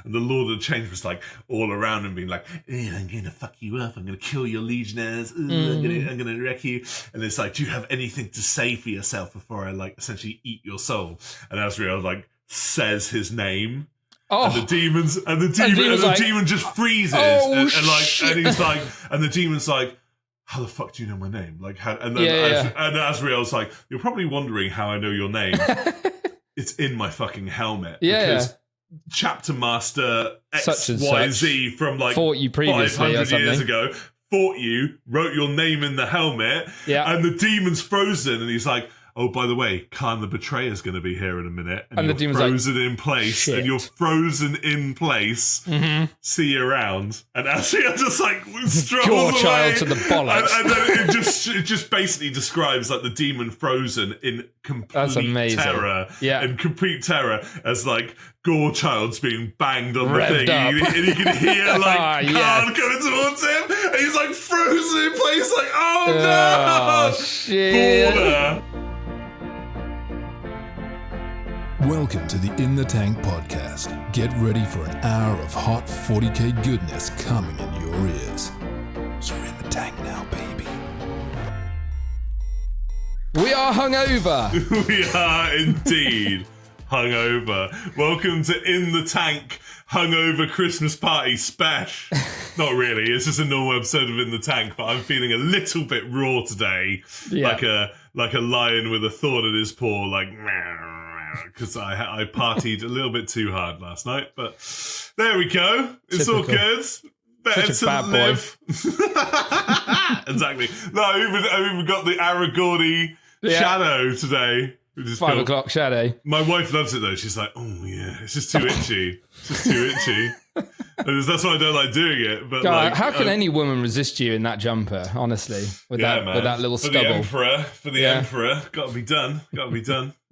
And the Lord of the Change was like all around him being like, I'm going to fuck you up. I'm going to kill your legionnaires. I'm going to wreck you. And it's like, do you have anything to say for yourself before I like essentially eat your soul? And Azrael like says his name. Oh. And the demon just freezes. And he's like, and the demon's like, how the fuck do you know my name? Like, how? And then and Azrael's like, you're probably wondering how I know your name. It's in my fucking helmet. Because Chapter Master XYZ from like fought you previously 500 years ago fought you, wrote your name in the helmet, and the demon's frozen, and he's like, oh, by the way, Khan the Betrayer's going to be here in a minute. And you're frozen in place. Shit. And you're frozen in place. Mm-hmm. See you around. And Azrael just like strolls away. Child to the bollocks. And then it just basically describes like the demon frozen in complete terror. Yeah. In complete terror as like Gorechild's being banged on the thing. Up. And you can hear like Khan coming towards him. And he's like frozen in place like, oh no! Shit. Border. Welcome to the In the Tank podcast. Get ready for an hour of hot 40k goodness coming in your ears. You're in the tank now, baby. We are hungover. We are indeed hungover. Welcome to In the Tank Hungover Christmas Party Special. Not really, it's just a normal episode of In the Tank, but I'm feeling a little bit raw today. Like a lion with a thorn in his paw, like because I partied a little bit too hard last night, but there we go. It's all good. Better Such a bad live. Exactly. No, I even got the Aragorni shadow today. Which is 5 o'clock shadow. My wife loves it though. She's like, oh yeah, it's just too itchy. It's just too itchy. That's why I don't like doing it. But God, like, how can any woman resist you in that jumper? Honestly, with that little stubble. For the emperor, got to be done.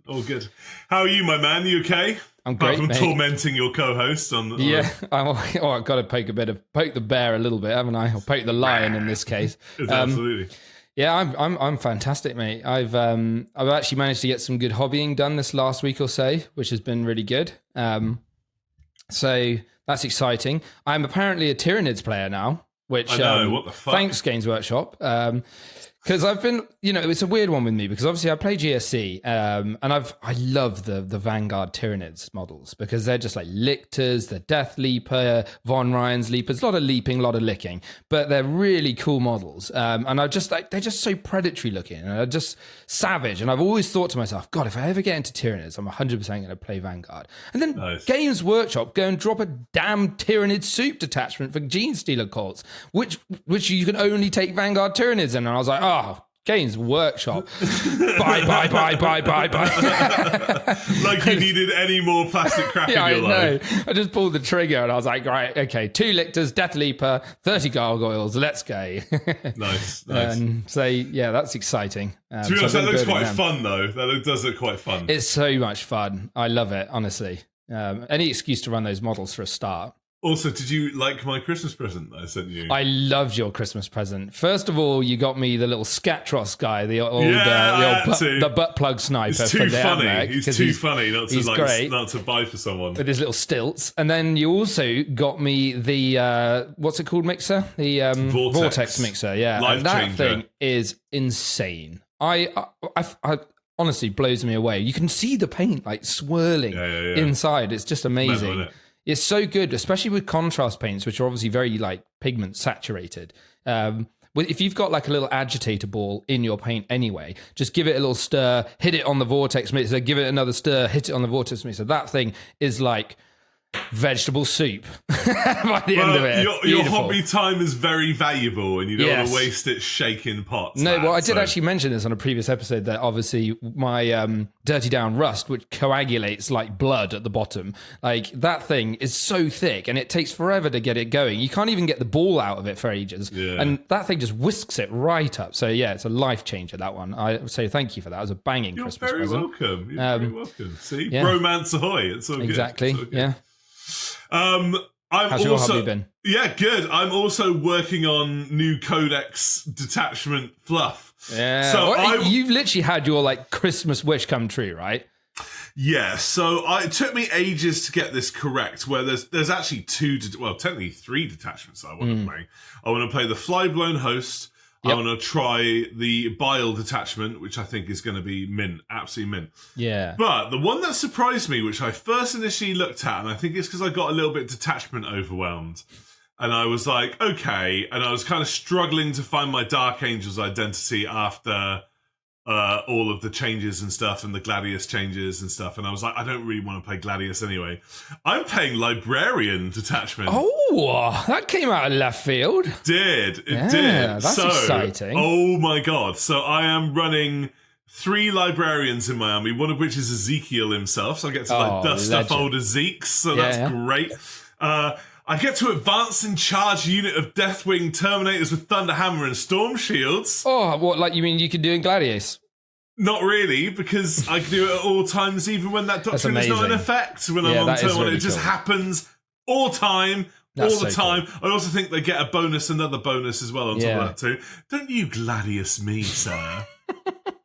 All good. How are you, my man? You okay? I'm great, Apart from tormenting your co-host on. I've got to poke the bear a little bit, haven't I? Or poke the lion in this case. Absolutely. Yeah, I'm fantastic, mate. I've actually managed to get some good hobbying done this last week or so, which has been really good. So that's exciting. I'm apparently a Tyranids player now, which I know, what the fuck? Thanks, Games Workshop. Because I've been, it's a weird one with me because obviously I play GSC and I love the Vanguard Tyranids models because they're just like Lictors, the Death Leaper, Von Ryan's Leapers, a lot of leaping, a lot of licking, but they're really cool models. And I just like, they're just so predatory looking and they're just savage. And I've always thought to myself, God, if I ever get into Tyranids, I'm 100% going to play Vanguard. And then Games Workshop go and drop a damn Tyranid soup detachment for Gene Stealer cults, which you can only take Vanguard Tyranids in. And I was like, oh, Games Workshop. Bye. Like you needed any more plastic crap in your life. I just pulled the trigger and I was like, right, okay, 2 Lictors, Death Leaper, 30 Gargoyles, let's go. Nice. So, yeah, that's exciting. To be honest, that looks quite fun, though. That does look quite fun. It's so much fun. I love it, honestly. Any excuse to run those models for a start. Also, did you like my Christmas present that I sent you? I loved your Christmas present. First of all, you got me the little Scatros guy, the butt plug sniper. He's too funny. He's too funny not to buy for someone. With his little stilts. And then you also got me the, what's it called mixer? The Vortex mixer, yeah. Life and that changer. thing is insane. I honestly blows me away. You can see the paint like swirling inside. It's just amazing. Mental, isn't it? It's so good, especially with contrast paints, which are obviously very like pigment saturated. If you've got like a little agitator ball in your paint anyway, just give it a little stir, hit it on the vortex mixer, give it another stir, hit it on the vortex mixer. That thing is like vegetable soup by the end of it. Your hobby time is very valuable and you don't want to waste it shaking pots. I did actually mention this on a previous episode that obviously my Dirty Down Rust, which coagulates like blood at the bottom, like that thing is so thick and it takes forever to get it going. You can't even get the ball out of it for ages. Yeah. And that thing just whisks it right up. So yeah, it's a life changer, that one. I say thank you for that. It was a banging Christmas present. You're very welcome. See? Yeah. Romance ahoy. It's all good. Exactly. Yeah. How's your hobby been? Yeah, good. I'm also working on new Codex detachment fluff. Yeah. So you've literally had your like Christmas wish come true, right? Yeah, so it took me ages to get this correct, where there's actually technically 3 detachments that I want to play. I want to play the Flyblown Host. Yep. I want to try the Bile detachment, which I think is going to be mint, absolutely mint. Yeah. But the one that surprised me, which I first initially looked at, and I think it's because I got a little bit detachment overwhelmed, and I was like, okay, and I was kind of struggling to find my Dark Angel's identity after all of the changes and stuff, and the Gladius changes and stuff, and I was like, I don't really want to play Gladius anyway. I'm playing Librarian detachment. Oh, that came out of left field. It did. That's exciting. Oh my god. So I am running 3 Librarians in my army, one of which is Ezekiel himself, so I get to dust off old Ezekiel, so that's great. I get to advance in charge unit of Deathwing Terminators with Thunderhammer and Storm Shields. Oh, what, like you mean you could do in Gladius? Not really, because I can do it at all times, even when that doctrine is not in effect. When I'm on turn one, it just happens all time, all the time. Cool. I also think they get another bonus as well on top of that too. Don't you Gladius me, sir. I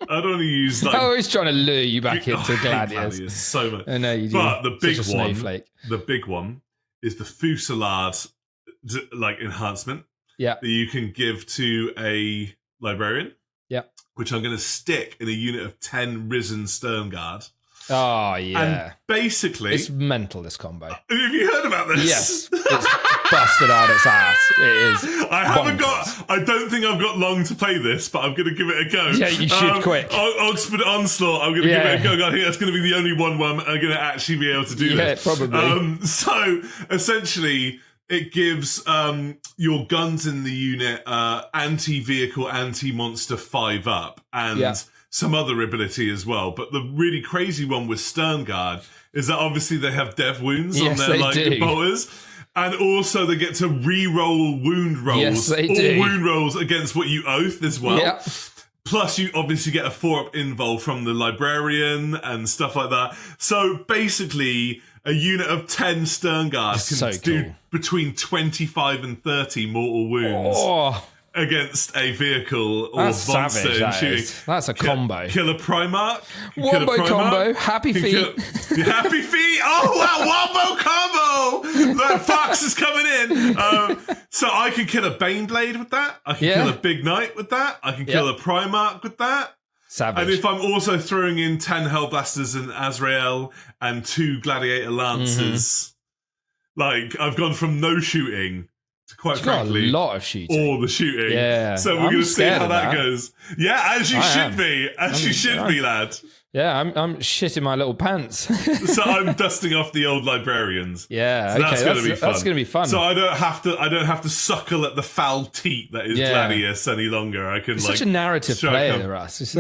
don't want to use like... I'm always trying to lure you back into Gladius. So much. I know you do. But the big one is the Fusillade enhancement that you can give to a Librarian. Yeah. Which I'm going to stick in a unit of 10 Risen Sternguard. Oh, yeah. And basically... It's mental, this combo. Have you heard about this? Yes. It's busted out its ass. It is. I don't think I've got long to play this, but I'm going to give it a go. Yeah, you should quick. Oxford Onslaught, I'm going to give it a go. I think that's going to be the only one where I'm going to actually be able to do this. Yeah, probably. So, essentially... It gives your guns in the unit anti-vehicle, anti-monster 5-up, and some other ability as well. But the really crazy one with Sternguard is that obviously they have dev wounds on their bolters. And also they get to re-roll wound rolls. Wound rolls against what you oath as well. Yep. Plus, you obviously get a 4-up invul from the Librarian and stuff like that. So basically, a unit of 10 Sternguard can do between 25 and 30 mortal wounds against a vehicle or monster in shooting. That's a combo. Kill a Primarch. Wombo combo. Happy feet. Happy feet. Oh, wow. Wombo combo. That fox is coming in. So I can kill a Baneblade with that. I can kill a Big Knight with that. I can kill a Primarch with that. Savage. And if I'm also throwing in 10 Hellblasters and Azrael and 2 Gladiator Lancers, I've gone from no shooting to quite frankly a lot of shooting. All the shooting. Yeah. So we're going to see how that goes. Yeah, as you should be. As you should be, lad. Yeah, I'm shitting my little pants. So I'm dusting off the old Librarians. Yeah, so that's going to be fun. That's going to be fun. So I don't have to suckle at the foul teat that is Gladius any longer. I can such a narrative player, Russ.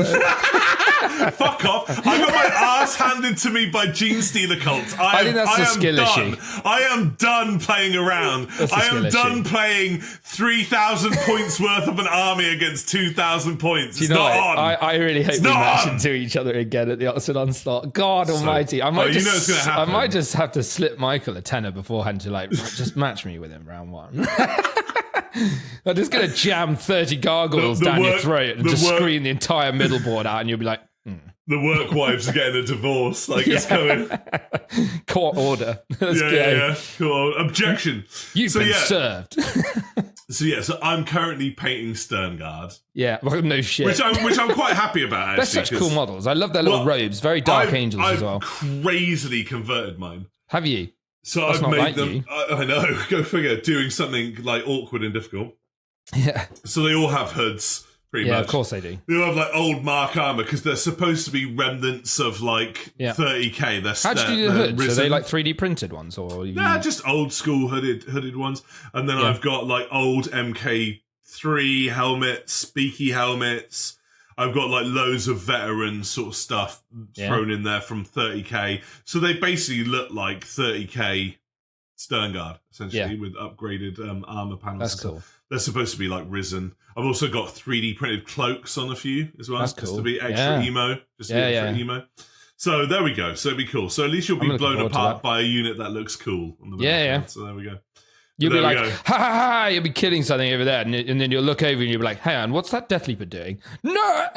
Fuck off! I got my ass handed to me by Gene Stealer Cult. I think that's a skill issue. I am done playing around. I am done playing 3,000 points worth of an army against 2,000 points. It's not on. I really hope we mash into each other again at the Oxford Onslaught. God Almighty! I might just have to slip Michael a tenner beforehand to just match me with him round 1. I'm just going to jam 30 gargoyles down your throat and just screen the entire middle board out, and you'll be like, The work wives are getting a divorce. It's coming. Court order. Let's go. Yeah. Cool. Objection. You've been served. So I'm currently painting Sternguard. Yeah, well, no shit. Which I'm quite happy about, actually. They're such cool models. I love their little robes. Very Dark Angels as well. I've crazily converted mine. Have you? So I've made them. I know. Go figure. Doing something awkward and difficult. Yeah. So they all have hoods. Pretty much. Of course they do. They all have old Mark armor because they're supposed to be remnants of 30k. How do you do the hoods? Are they 3D printed ones, or just old school hooded ones? And then I've got old MK3 helmets, beaky helmets. I've got loads of veteran sort of stuff thrown in there from 30k. So they basically look like 30k Sternguard, essentially, with upgraded armor panels. That's cool. They're supposed to be risen. I've also got 3D printed cloaks on a few as well. That's cool. Just to be extra emo. Emo. So there we go. So it'd be cool. So at least you'll be blown apart by a unit that looks cool on the battlefield. So there we go. You'll be like, There we ha ha ha, you'll be killing something over there. And then you'll look over and you'll be like, hang on, what's that Death Leaper doing? No!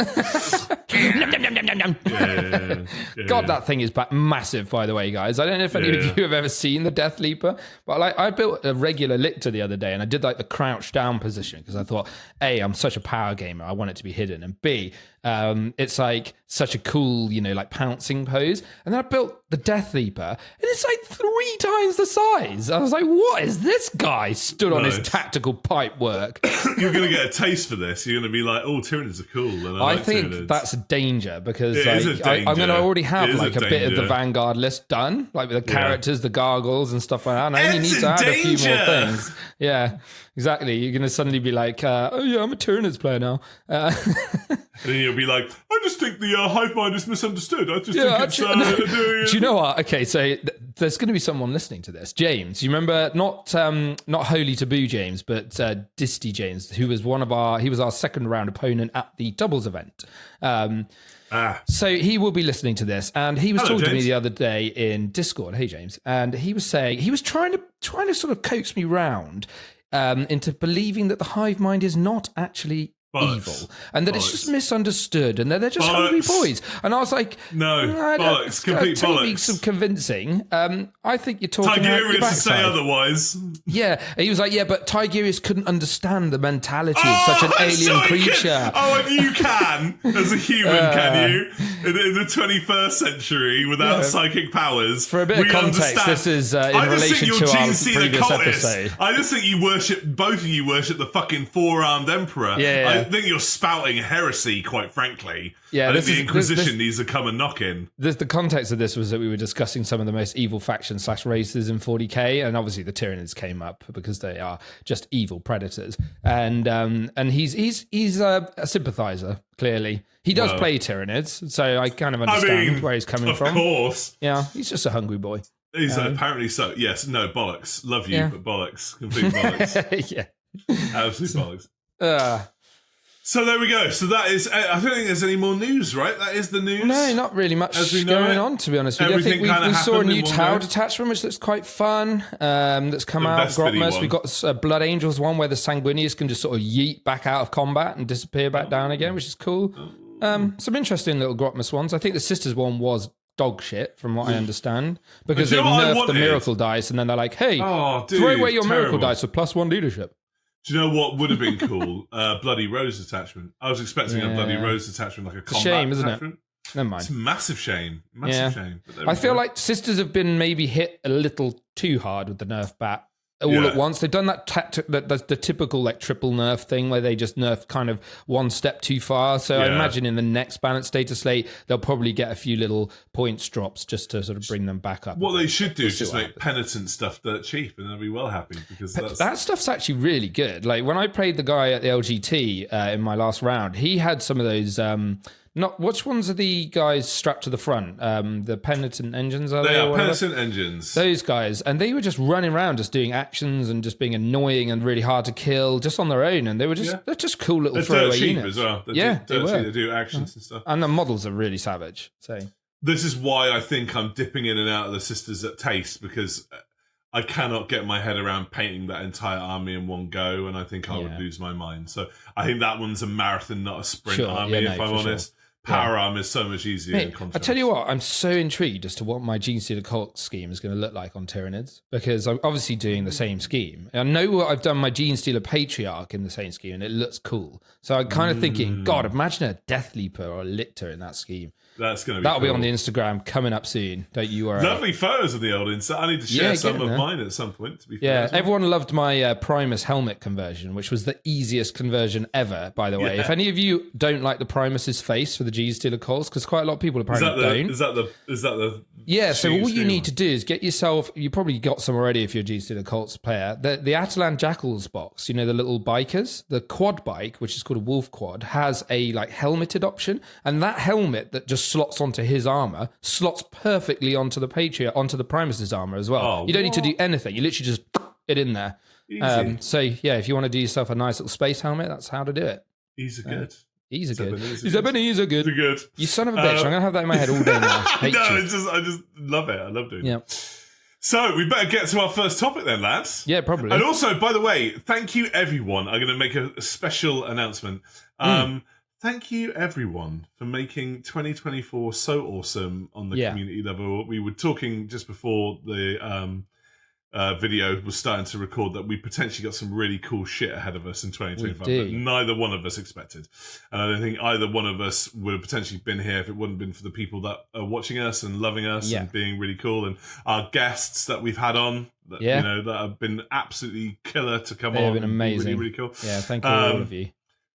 Nom, nom, nom, nom, nom, nom. God, that thing is massive, by the way, guys. I don't know if any of you have ever seen the Death Leaper, but like I built a regular lictor the other day and I did like the crouch down position because I thought, A, I'm such a power gamer, I want it to be hidden, and B, it's like such a cool, like pouncing pose. And then I built the Death Leaper and it's like 3 times the size. I was like, what is this guy stood on his tactical pipe work? You're going to get a taste for this. You're going to be like, oh, Tyranids are cool. And I like think Tyranids. that's a danger because danger. I'm going to already have like a bit of danger. the Vanguard list done, like with the characters, the gargles and stuff like that. And I only need to add a few more things. Yeah, exactly. You're going to suddenly be like, oh yeah, I'm a Tyranids player now. And then you'll be like, I just think the hive mind is misunderstood. I just think it's... Do you know what? Okay, so there's going to be someone listening to this. James, you remember, not Holy Taboo James, but Disty James, who was he was our second round opponent at the doubles event. So he will be listening to this, and he was talking to me the other day in Discord. Hey, James. And he was saying, he was trying to sort of coax me round into believing that the hive mind is not actually evil, and that it's just misunderstood, and that they're just hungry boys. And I was like, bollocks, complete take bollocks. me some convincing. I think you're talking out your Tigerius to backside. say otherwise. Yeah, and he was like, yeah, but Tigerius couldn't understand the mentality of such an alien creature. And you can, as a human, can you? In the 21st century, without psychic powers. For a bit of context, this is in relation to our previous episode. I just think both of you worship the fucking four-armed emperor. I think you're spouting heresy, quite frankly. Yeah, I think the Inquisition needs to come and knock in. The context of this was that we were discussing some of the most evil factions / races in 40k, and obviously the Tyranids came up because they are just evil predators. And he's a sympathizer, clearly. He does play Tyranids, so I kind of understand where he's coming from. Of course. Yeah, he's just a hungry boy. He's apparently so. Yes, no, bollocks. Love you, but bollocks. Complete bollocks. Yeah. Absolute bollocks. So there we go. So that is, I don't think there's any more news, right? That is the news. No, not really much going on, to be honest with you. I think we saw a new Tau detachment, which looks quite fun, that's come out. Grotmus. We've got a Blood Angels one where the Sanguinius can just sort of yeet back out of combat and disappear back down again, which is cool. Some interesting little Grotmus ones. I think the Sisters one was dog shit, from what I understand, because they nerfed the Miracle Dice, and then they're like, hey, throw away your Miracle Dice for +1 leadership. Do you know what would have been cool? Bloody Rose attachment. I was expecting a Bloody Rose attachment, like a combat shame, isn't attachment. it? Never mind. It's a massive shame. Shame. I feel like Sisters have been maybe hit a little too hard with the nerf bat all at once. They've done that the typical like triple nerf thing where they just nerf kind of one step too far. So I imagine in the next balanced data slate, they'll probably get a few little points drops just to sort of bring them back up. What they should do is just make penitent stuff dirt cheap, and they'll be well happy, because that stuff's actually really good. Like when I played the guy at the LGT in my last round, he had some of those. Which ones are the guys strapped to the front? The penitent engines, are they? They are penitent engines. Those guys. And they were just running around, just doing actions and just being annoying and really hard to kill just on their own. And they were just, they're just cool little throwaway units. As well. They do actions and stuff. And the models are really savage. So this is why I think I'm dipping in and out of the Sisters at taste, because I cannot get my head around painting that entire army in one go, and I think I would lose my mind. So I think that one's a marathon, not a sprint army, if I'm honest. Power arm is so much easier in contrast. I tell you what, I'm so intrigued as to what my Gene Stealer Cult scheme is going to look like on Tyranids, because I'm obviously doing the same scheme. I know what I've done my Gene Stealer Patriarch in the same scheme, and it looks cool. So I'm kind of thinking, God, imagine a Death Leaper or a Lictor in that scheme. That's going to be That'll cool. be on the Instagram coming up soon. Don't you worry. Lovely photos of the old Insta. I need to share some of mine at some point, to be fair. Yeah, everyone loved my Primus helmet conversion, which was the easiest conversion ever, by the way. If any of you don't like the Primus's face for the G Stealer calls, because quite a lot of people apparently don't. Is that the Yeah, so all you need to do is get yourself, you probably got some already if you're a G Stealer Colts player, the Atalan Jackals box, you know, the little bikers, the quad bike, which is called a Wolf Quad, has a like helmeted option, and that helmet that just slots onto his armor slots perfectly onto the Patriot, onto the Primus's armor as well. You don't need to do anything. You literally just it in there. So yeah, if you want to do yourself a nice little space helmet, that's how to do it. Easy good. Easy good. Easy good. You son of a bitch. I'm going to have that in my head all day now. I just love it. I love doing it. So we better get to our first topic then, lads. Yeah, probably. And also, by the way, thank you everyone. I'm going to make a special announcement. Thank you everyone for making 2024 so awesome on the community level. We were talking just before the video was starting to record that we potentially got some really cool shit ahead of us in 2025 that neither one of us expected. And I don't think either one of us would have potentially been here if it wouldn't have been for the people that are watching us and loving us and being really cool, and our guests that we've had on that, you know, that have been absolutely killer to come on. They've been amazing. Really, really cool. Yeah, thank you all of you.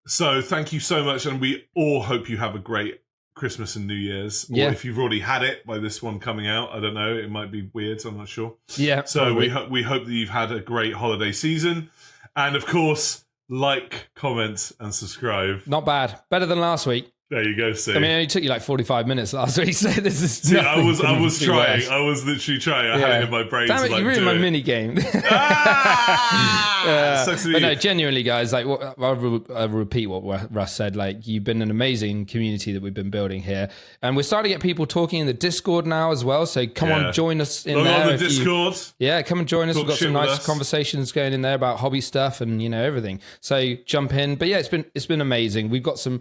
So thank you so much, and we all hope you have a great Christmas and New Year's. Or if you've already had it by this one coming out, I don't know. It might be weird, I'm not sure. Yeah. So we hope that you've had a great holiday season. And of course, like, comment, and subscribe. Not bad. Better than last week. There you go, Steve. I mean, it only took you like 45 minutes last week, so this is. See, I was trying. Worse. I was literally trying. I had it in my brain. Damn it, to, like, you ruined my mini game. But no, genuinely, guys, like, I'll repeat what Russ said. Like, you've been an amazing community that we've been building here, and we're starting to get people talking in the Discord now as well. So come on, join us in there. On the Discord. Come and join us. We've got some nice conversations going in there about hobby stuff and everything. So jump in. But yeah, it's been amazing. We've got some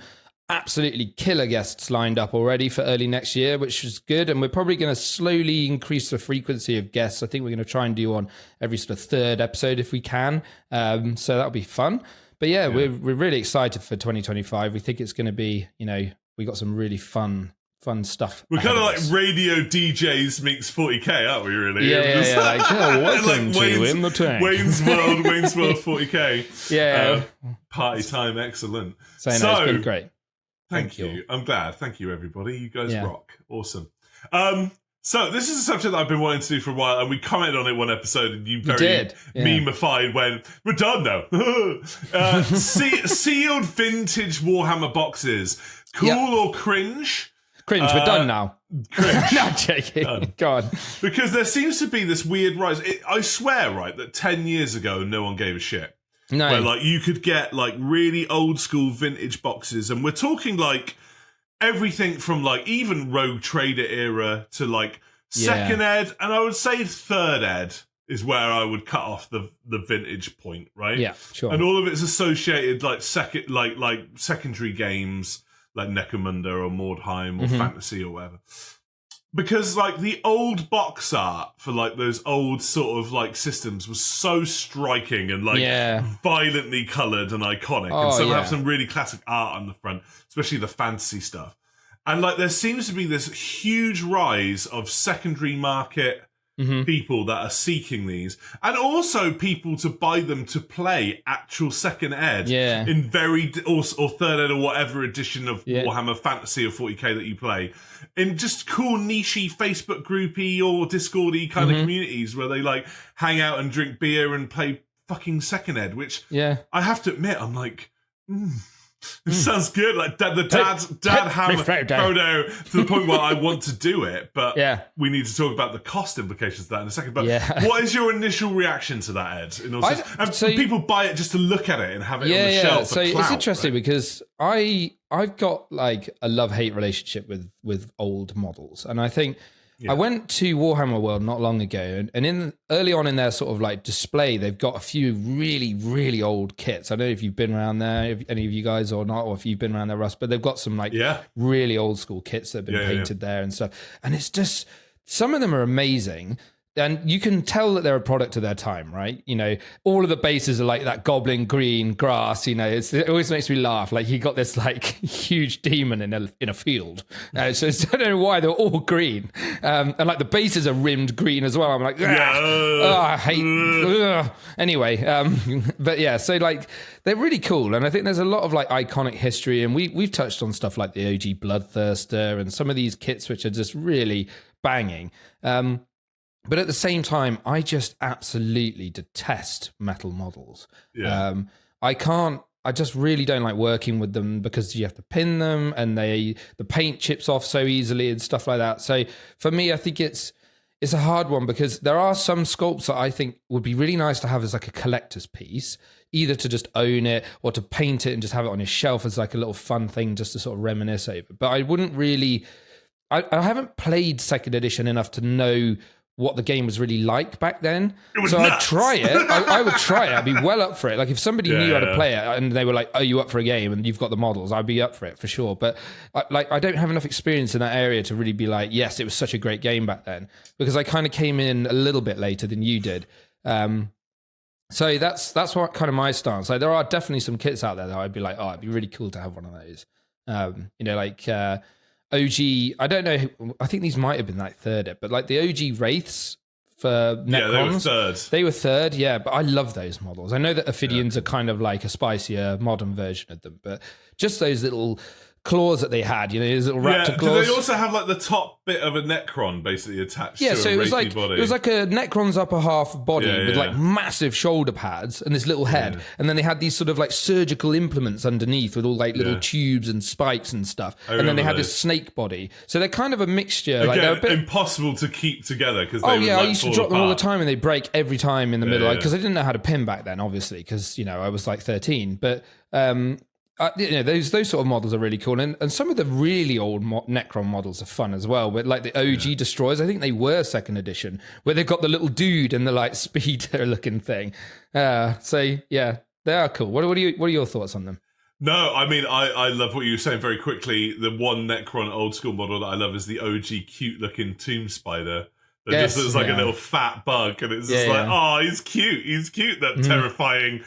absolutely killer guests lined up already for early next year, which is good. And we're probably going to slowly increase the frequency of guests. I think we're going to try and do one every sort of third episode if we can. So that'll be fun. But yeah, we're really excited for 2025. We think it's going to be, we got some really fun stuff. We're kind of like radio DJs meets 40k, aren't we? Really? Yeah. Welcome like to In the Tank. Wayne's World 40k. Yeah. Party time, excellent. So it's been great. Thank you. I'm glad. Thank you, everybody. You guys rock. Awesome. So this is a subject that I've been wanting to do for a while, and we commented on it one episode, and you very memeified when we're done now. Sealed vintage Warhammer boxes. Cool or cringe? Cringe, we're done now. Cringe. Not joking. God. Because there seems to be this weird rise. I swear, right, that 10 years ago, no one gave a shit. No. Where, like, you could get, like, really old school vintage boxes, and we're talking, like, everything from, like, even Rogue Trader era to, like, second ed, and I would say third ed is where I would cut off the vintage point, right? Yeah, sure. And all of it's associated, like, secondary games, like Necromunda or Mordheim or Fantasy or whatever. Because, like, the old box art for, like, those old sort of, like, systems was so striking and, like, violently coloured and iconic. And some have some really classic art on the front, especially the fantasy stuff. And, like, there seems to be this huge rise of secondary market people that are seeking these. And also people to buy them to play actual second ed in or third ed or whatever edition of Warhammer Fantasy or 40k that you play. In just cool nichey Facebook groupy or Discordy kind of communities where they like hang out and drink beer and play fucking second ed, which I have to admit, I'm like, it sounds good. Like the dad hammer photo to the point where I want to do it, but we need to talk about the cost implications of that in a second. But what is your initial reaction to that, Ed? So people buy it just to look at it and have it on the shelf. So clout, it's interesting because I've got like a love-hate relationship with old models, and I think I went to Warhammer World not long ago, and early on in their sort of like display, they've got a few really, really old kits. I don't know if you've been around there, if any of you guys or not, or if you've been around there, Russ, but they've got some like really old school kits that have been painted there and stuff. And it's just, some of them are amazing. And you can tell that they're a product of their time, right? All of the bases are like that goblin green grass. It always makes me laugh. Like, you got this like huge demon in a field. So I don't know why they're all green. And like the bases are rimmed green as well. I'm like, I hate. Anyway, but yeah, so like they're really cool, and I think there's a lot of like iconic history, and we've touched on stuff like the OG Bloodthirster and some of these kits which are just really banging. But at the same time, I just absolutely detest metal models. I just really don't like working with them because you have to pin them and the paint chips off so easily and stuff like that. So for me, I think it's a hard one because there are some sculpts that I think would be really nice to have as like a collector's piece, either to just own it or to paint it and just have it on your shelf as like a little fun thing just to sort of reminisce over. But I wouldn't really... I haven't played second edition enough to know what the game was really like back then. was So I'd nuts. try it. I would try it. I'd be well up for it. Like if somebody knew how to play it and they were like, "Are you up for a game?" and you've got the models, I'd be up for it for sure. But I don't have enough experience in that area to really be like, yes, it was such a great game back then, because I kind of came in a little bit later than you did. So that's what kind of my stance. Like there are definitely some kits out there that I'd be like, oh, it'd be really cool to have one of those. Like OG. I don't know. I think these might have been like third, but like the OG Wraiths for Necrons. Yeah, they were third. They were third, yeah. But I love those models. I know that Ophidians are kind of like a spicier modern version of them, but just those little claws that they had, those little raptor claws. Do they also have like the top bit of a Necron basically attached to so a it was wraithy like body? it was like a Necron's upper half body with like massive shoulder pads and this little head, and then they had these sort of like surgical implements underneath with all like little tubes and spikes and stuff, and then they had this snake body. So they're kind of a mixture. Again, like they're a bit impossible to keep together because I used to drop them all the time and they break every time in the middle, yeah. because I didn't know how to pin back then, obviously, because I was like 13, but. Those sort of models are really cool, and some of the really old Necron models are fun as well. But like the OG Destroyers, I think they were second edition, where they've got the little dude and the like speeder looking thing. So yeah, they are cool. What are your thoughts on them? No, I mean I love what you were saying very quickly. The one Necron old school model that I love is the OG cute looking tomb spider. That just looks like a little fat bug, and it's just like, oh, he's cute, that terrifying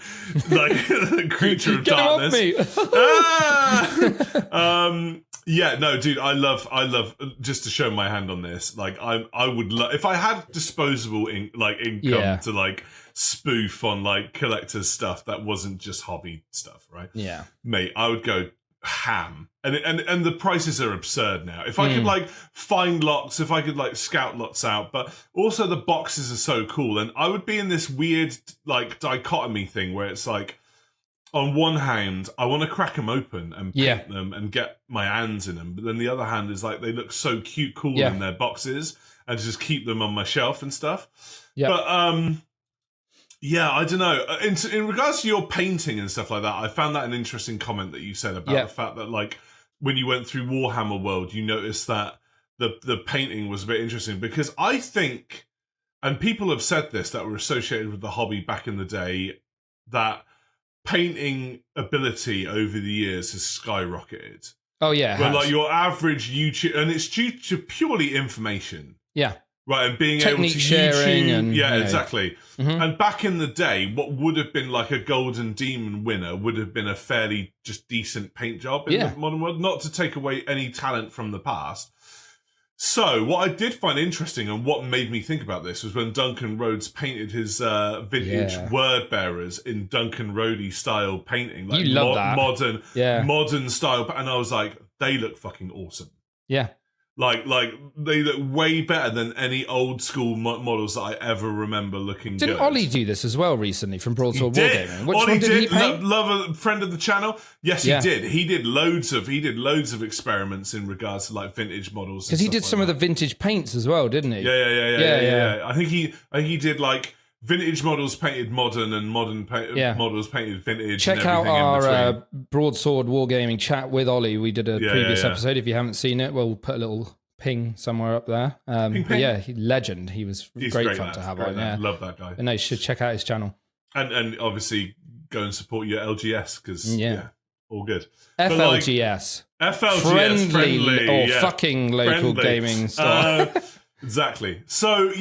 like creature of Get darkness. him off me. Yeah, no, dude, I love just to show my hand on this. Like, I would love if I had disposable income to like spoof on like collector's stuff that wasn't just hobby stuff, right? Yeah, mate, I would go ham, and the prices are absurd now. If I could like find lots, if I could like scout lots out, but also the boxes are so cool, and I would be in this weird like dichotomy thing where it's like, on one hand, I want to crack them open and paint them and get my hands in them, but then the other hand is like they look so cool in their boxes, and just keep them on my shelf and stuff. But yeah, I don't know. In regards to your painting and stuff like that, I found that an interesting comment that you said about the fact that, like, when you went through Warhammer World, you noticed that the painting was a bit interesting, because I think, and people have said this that were associated with the hobby back in the day, that painting ability over the years has skyrocketed. Oh yeah, but like your average YouTube, and it's due to purely information. Yeah. Right, and being Technique able to sharing YouTube, and exactly. And back in the day, what would have been like a Golden Demon winner would have been a fairly just decent paint job in the modern world, not to take away any talent from the past. So, what I did find interesting and what made me think about this was when Duncan Rhodes painted his vintage word bearers in Duncan Rhodey style painting, like you love that. modern style, and I was like, they look fucking awesome. Yeah. Like they look way better than any old school models that I ever remember looking. Didn't good. Ollie do this as well recently from Broadsword Wargaming? Which Ollie one did he paint? Love a friend of the channel. Yes, he did. He did loads of experiments in regards to like vintage models. Because he did some of the vintage paints as well, didn't he? Yeah. I think he did like vintage models painted modern and modern models painted vintage. Check out our Broadsword Wargaming chat with Ollie. We did a previous episode. If you haven't seen it, we'll put a little ping somewhere up there. Ping. Yeah, legend. He's great fun to have on. Yeah, love that guy. And no, you should check out his channel. And obviously go and support your LGS because all good. FLGS, friendly or fucking local gaming store. Exactly. So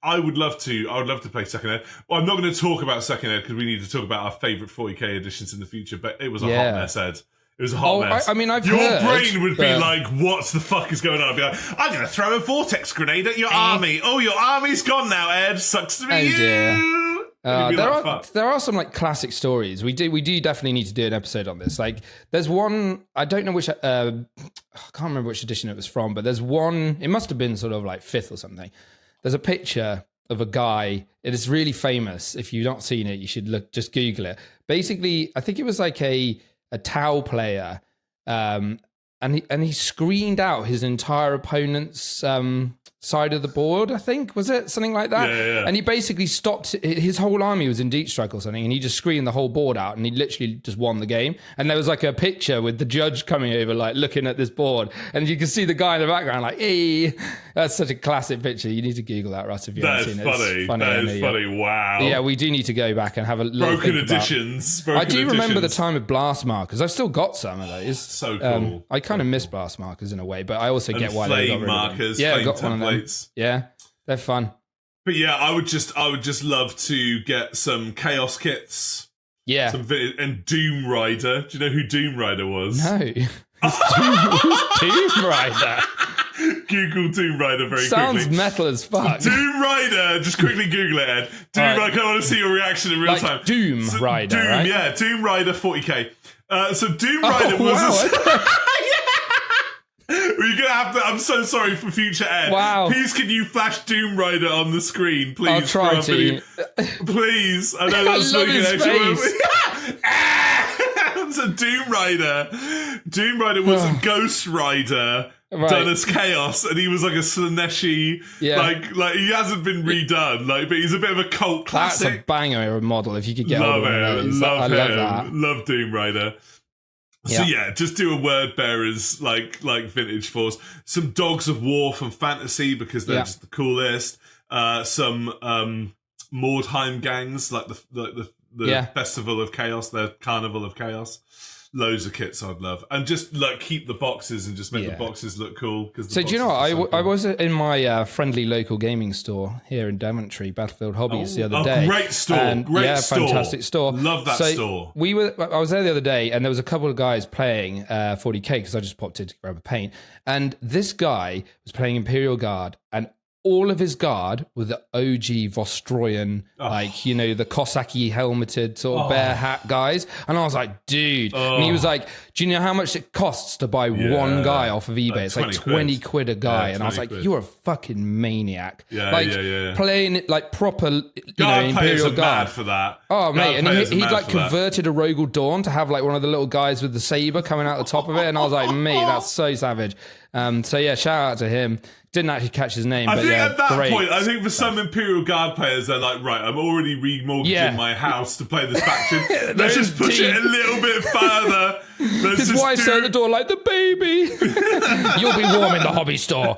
I would love to play Second Ed. Well, I'm not going to talk about Second Ed because we need to talk about our favourite 40k editions in the future. But it was a hot mess, Ed. It was a hot mess. I mean, I've your heard, brain would be like, "What the fuck is going on?" I'd be like, "I'm going to throw a vortex grenade at your army. Oh, your army's gone now, Ed. Sucks to be you." Dear. There are some like classic stories. We do definitely need to do an episode on this. Like, there's one, I don't know which, I can't remember which edition it was from, but there's one. It must have been sort of like 5th or something. There's a picture of a guy. It is really famous. If you've not seen it, you should just Google it. Basically, I think it was like a Tau player, and he screened out his entire opponent's side of the board, I think, was it? Something like that. Yeah. And he basically stopped, his whole army was in deep strike or something, and he just screened the whole board out, and he literally just won the game. And there was like a picture with the judge coming over, like looking at this board, and you can see the guy in the background like, hey, that's such a classic picture. You need to Google that, Russ, if you haven't seen it. It's funny. That is funny. Wow. Yeah, we do need to go back and have a little broken editions. I do remember the time of blast markers. I've still got some of those. So cool. I kind of miss blast markers in a way, but I also get why they got rid markers, of them. Yeah, I got templates. one of them. Yeah, they're fun. But yeah, I would just love to get some Chaos kits. Yeah. And Doom Rider. Do you know who Doom Rider was? No. Who's Doom Rider? Google Doom Rider very Sounds quickly. metal as fuck. Doom Rider. Just quickly Google it, Ed. Doom Rider. I want to see your reaction in real like time. Doom Rider, Doom, right? Yeah, Doom Rider 40k. So Doom Rider was... We're gonna have to. I'm so sorry for future Ed. Wow. Please, can you flash Doom Rider on the screen, please? I'll try to. Please. I know that's I love his face. So Doom Rider. Doom Rider was a Ghost Rider done as Chaos, and he was like a Slaneshi. Yeah. Like he hasn't been redone. Like, but he's a bit of a cult classic. That's a banger of a model. If you could get love hold of one of him. those. Love I him. love that. Love Doom Rider. So yeah, just do a word bearers like vintage force. Some Dogs of War from Fantasy because they're just the coolest. Some Mordheim gangs like the Festival of Chaos, the Carnival of Chaos. Loads of kits I'd love, and just like keep the boxes and just make the boxes look cool. So do you know what? I was in my friendly local gaming store here in Daventry, Battlefield Hobbies, the other day. Great store, fantastic store. Love that store. I was there the other day, and there was a couple of guys playing 40k because I just popped in to grab a paint, and this guy was playing Imperial Guard, and all of his guard were the OG Vostroyan, like, you know, the Cossaccy helmeted sort of bear hat guys. And I was like, dude. And he was like, do you know how much it costs to buy one guy off of eBay? It's like 20 quid a guy. And I was like, you're a fucking maniac. Playing it like proper, Imperial Guard. Mad for that. Oh, mate. And he'd like converted a Rogal Dawn to have like one of the little guys with the saber coming out the top of it. And I was like, mate, that's so savage. So yeah, shout out to him. Didn't actually catch his name, but yeah, at that great point, I think for some Imperial Guard players, they're like, right, I'm already remortgaging my house to play this faction. Let's just push it a little bit further. His wife's at the door like, the baby. You'll be warm in the hobby store.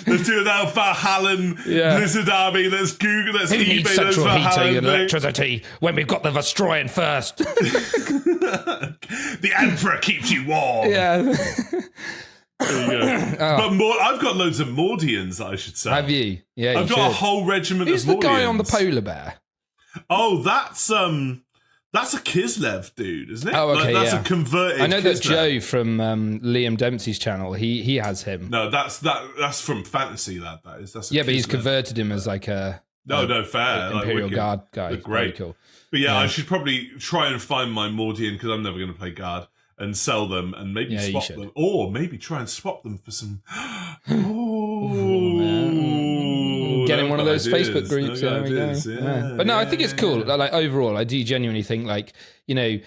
Let's do it now, Valhallan Blizzard Army. Let's Google, let's Who eBay needs those central heating Valhallan and electricity when we've got the Vostroyan first? The Emperor keeps you warm. Yeah. There you go. But I've got loads of Mordians that I should say. Have you? Yeah, I've got a whole regiment Who's of Mordians. the guy on the polar bear? Oh, that's a Kislev dude, isn't it? Oh, okay, that's a converted. I know that Kislev. Joe from Liam Dempsey's channel, he has him. No, that's from Fantasy. That is. That's but he's converted him as like a fair Imperial like, Guard guy. They're great, Very cool. But yeah, I should probably try and find my Mordian because I'm never going to play Guard and sell them and maybe swap them, or maybe try and swap them for some. Get in one of those Facebook groups. There we go. Yeah. But no, I think it's cool. Like overall, I do genuinely think, like, you know,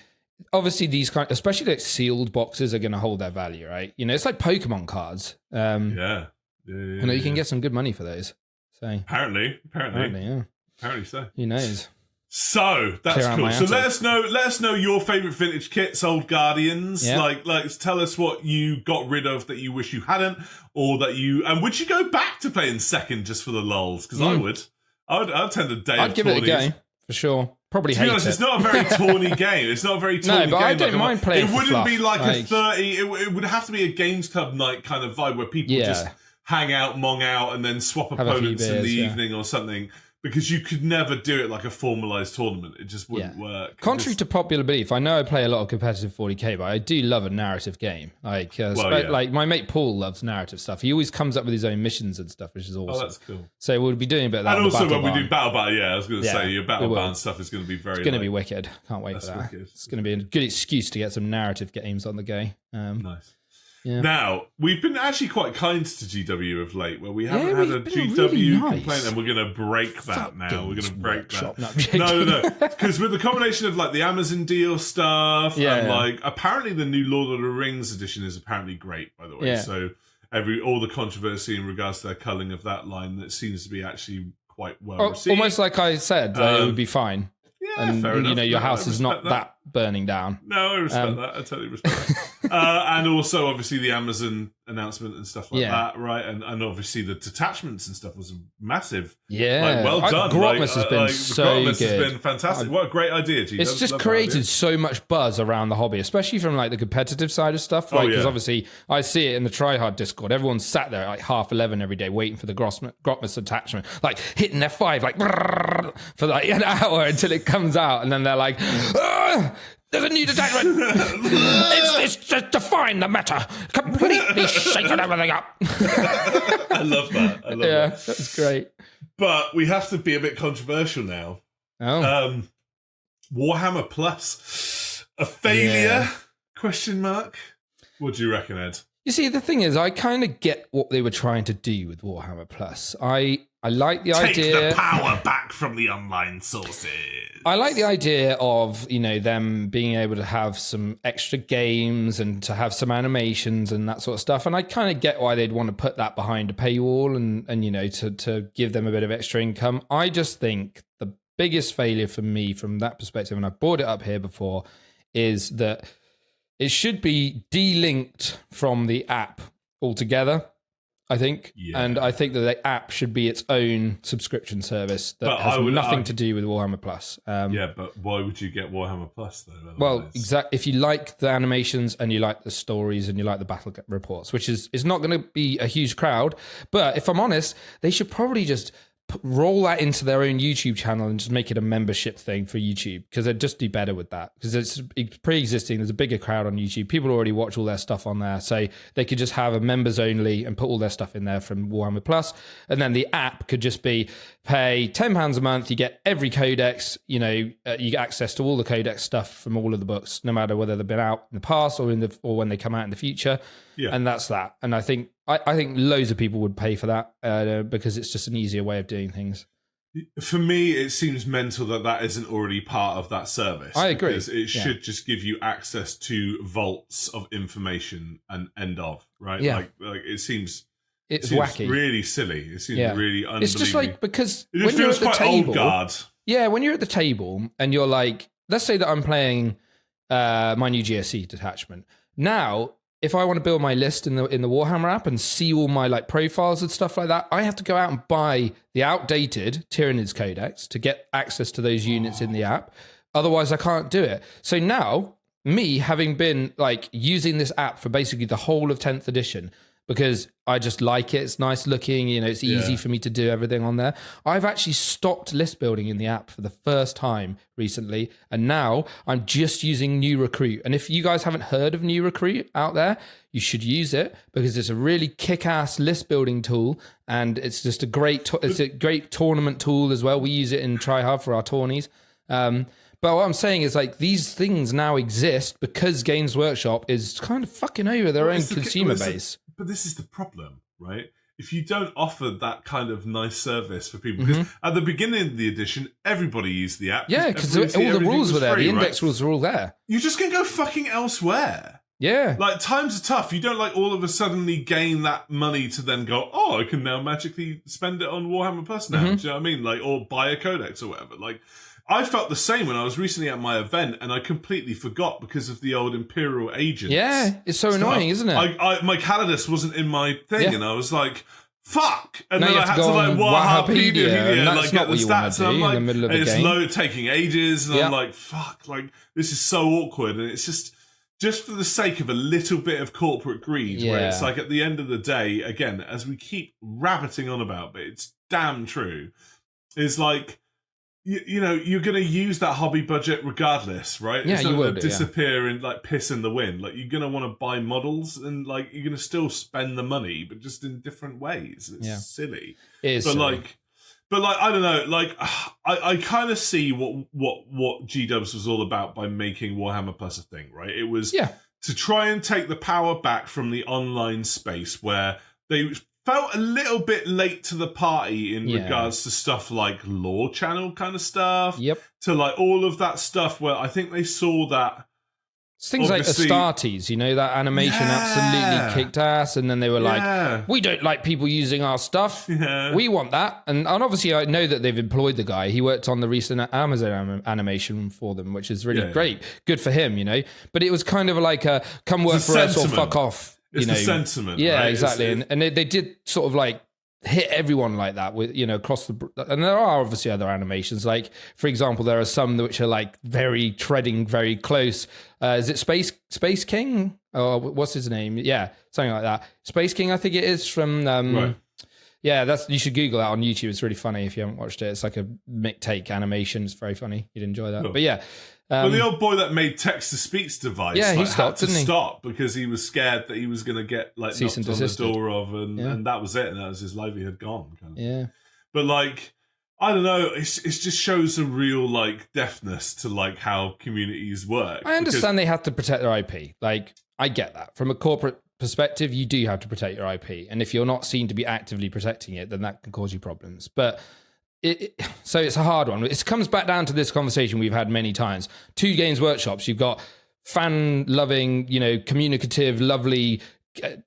obviously these especially like sealed boxes are going to hold their value, right? You know, it's like Pokemon cards. You know, you can get some good money for those. So apparently, yeah. Apparently so. Who knows? So that's cool. So let us know your favourite vintage kits, old Guardians. Yeah. Like tell us what you got rid of that you wish you hadn't, or that you and would you go back to playing second just for the lulz? Because I would. I'd tend a day. I'd give it a go for sure. Probably hate it. It's not a very tawny game. It's not a very tawny game. No, but I don't mind playing. It wouldn't be like a 30. It would have to be a games club night kind of vibe where people just hang out, mong out, and then swap opponents in the evening or something. Because you could never do it like a formalised tournament. It just wouldn't work. Contrary to popular belief, I know I play a lot of competitive 40k, but I do love a narrative game. Like, like my mate Paul loves narrative stuff. He always comes up with his own missions and stuff, which is awesome. Oh, that's cool. So we'll be doing a bit of that. And also when we do Battle Barn, I was going to say, your Battle Barn stuff is going to be very... It's going to be wicked. Can't wait for that. Wicked. It's going to be a good excuse to get some narrative games on the go. Nice. Yeah. Now, we've been actually quite kind to GW of late, where we haven't had a GW complaint, and we're going to break that now. We're going to break that. No. Because with the combination of like the Amazon deal stuff, and like apparently the new Lord of the Rings edition is apparently great, by the way. So all the controversy in regards to their culling of that line, that seems to be actually quite well received. Almost like I said, it would be fine. Yeah, and fair enough. your house is not that burning down. No, I respect that. I totally respect that. And also, obviously, the Amazon announcement and stuff like that, right? And obviously, the detachments and stuff was massive. Yeah, well done. Grotmas has been so good. Has been fantastic. What a great idea, G. It's just created so much buzz around the hobby, especially from like the competitive side of stuff. Because obviously, I see it in the tryhard Discord. Everyone's sat there at like 11:30 every day waiting for the Grotmas attachment, like hitting F5 like for like an hour until it comes out, and then they're like, there's a new detachment. it's just defined the meta, completely shaking everything up. I love that. That's great. But we have to be a bit controversial now. Oh, Warhammer Plus, a failure? Question mark. What do you reckon, Ed? You see, the thing is, I kind of get what they were trying to do with Warhammer Plus. I like the idea. Take the power back from the online sources. I like the idea of, them being able to have some extra games and to have some animations and that sort of stuff. And I kind of get why they'd want to put that behind a paywall and to give them a bit of extra income. I just think the biggest failure for me from that perspective, and I've brought it up here before, is that it should be de-linked from the app altogether, I think. Yeah. And I think that the app should be its own subscription service that has nothing to do with Warhammer Plus. But why would you get Warhammer Plus, though? Otherwise? Well, exactly. If you like the animations and you like the stories and you like the battle reports, which is not going to be a huge crowd. But if I'm honest, they should probably just roll that into their own YouTube channel and just make it a membership thing for YouTube, because they'd just do better with that, because it's pre-existing. There's a bigger crowd on YouTube. People already watch all their stuff on there, so they could just have a members only and put all their stuff in there from Warhammer Plus. And then the app could just be pay £10 a month, you get every codex, you get access to all the codex stuff from all of the books, no matter whether they've been out in the past or when they come out in the future. And that's that. And I think loads of people would pay for that because it's just an easier way of doing things. For me, it seems mental that isn't already part of that service. I agree. Because it should just give you access to vaults of information and end of, right? Yeah. Like it seems... It's wacky. Really silly. It seems really unbelievable. It's just like, because when you're at the table... Old guard. Yeah, when you're at the table and you're like... Let's say that I'm playing my new GSC detachment. Now... If I want to build my list in the Warhammer app and see all my like profiles and stuff like that, I have to go out and buy the outdated Tyranids Codex to get access to those units in the app. Otherwise, I can't do it. So now, me having been like using this app for basically the whole of 10th edition, because I just like it. It's nice looking, it's easy for me to do everything on there. I've actually stopped list building in the app for the first time recently, and now I'm just using New Recruit. And if you guys haven't heard of New Recruit out there, you should use it, because it's a really kick-ass list building tool, and it's just a great tournament tool as well. We use it in TryHard for our tourneys. But what I'm saying is, like, these things now exist because Games Workshop is kind of fucking over their own consumer base. But this is the problem, right? If you don't offer that kind of nice service for people, because at the beginning of the edition, everybody used the app. Yeah, because all the rules were there. The index rules were all there. You're just going to go fucking elsewhere. Yeah. Like, times are tough. You don't, like, all of a suddenly gain that money to then go, oh, I can now magically spend it on Warhammer Plus now. Do you know what I mean? Like, or buy a codex or whatever. Like, I felt the same when I was recently at my event, and I completely forgot because of the old Imperial agents. Yeah, it's so annoying, isn't it? My Calidus wasn't in my thing, and I was like, fuck. And now then I had to like Warhampedia, and that's not what you want to do in the middle of the game. It's taking ages, and I'm like, fuck, like, this is so awkward. And it's just for the sake of a little bit of corporate greed, where it's like, at the end of the day, again, as we keep rabbiting on about, but it's damn true, is like, you're going to use that hobby budget regardless, right? Yeah, it's not you will going to disappear and like piss in the wind. Like, you're going to want to buy models, and like you're going to still spend the money, but just in different ways. It's silly. It is silly. But I don't know. Like, I kind of see what G-Dubs was all about by making Warhammer Plus a thing, right? It was to try and take the power back from the online space, where they felt a little bit late to the party in regards to stuff like Lore Channel kind of stuff. Yep. To like all of that stuff where I think they saw that It's things like Astartes, you know, that animation absolutely kicked ass, and then they were like, we don't like people using our stuff. Yeah. We want that. And obviously I know that they've employed the guy. He worked on the recent Amazon animation for them, which is really great. Good for him, you know. But it was kind of like a come work for us or fuck off. It's the sentiment. Yeah, right? exactly. And they did sort of like hit everyone like that with, you know, across the, and there are obviously other animations, like for example there are some which are like treading very close. Is it Space King, or what's his name? Yeah, something like that. Space King, I think it is, from right. Yeah, you should Google that on YouTube. It's really funny if you haven't watched it. It's like a Mick take animation. It's very funny. You'd enjoy that. Cool. But yeah. Well, the old boy that made text-to-speech device, he stopped, had to stop because he was scared that he was going to get like knocked on the door of, and that was it, and that was his livelihood gone. Kind of. Yeah, but like, I don't know, it just shows a real like deafness to like how communities work. I understand they have to protect their IP. Like, I get that from a corporate perspective. You do have to protect your IP, and if you're not seen to be actively protecting it, then that can cause you problems. But so it's a hard one. It comes back down to this conversation we've had many times. 2 Games Workshops. You've got fan-loving, you know, communicative, lovely,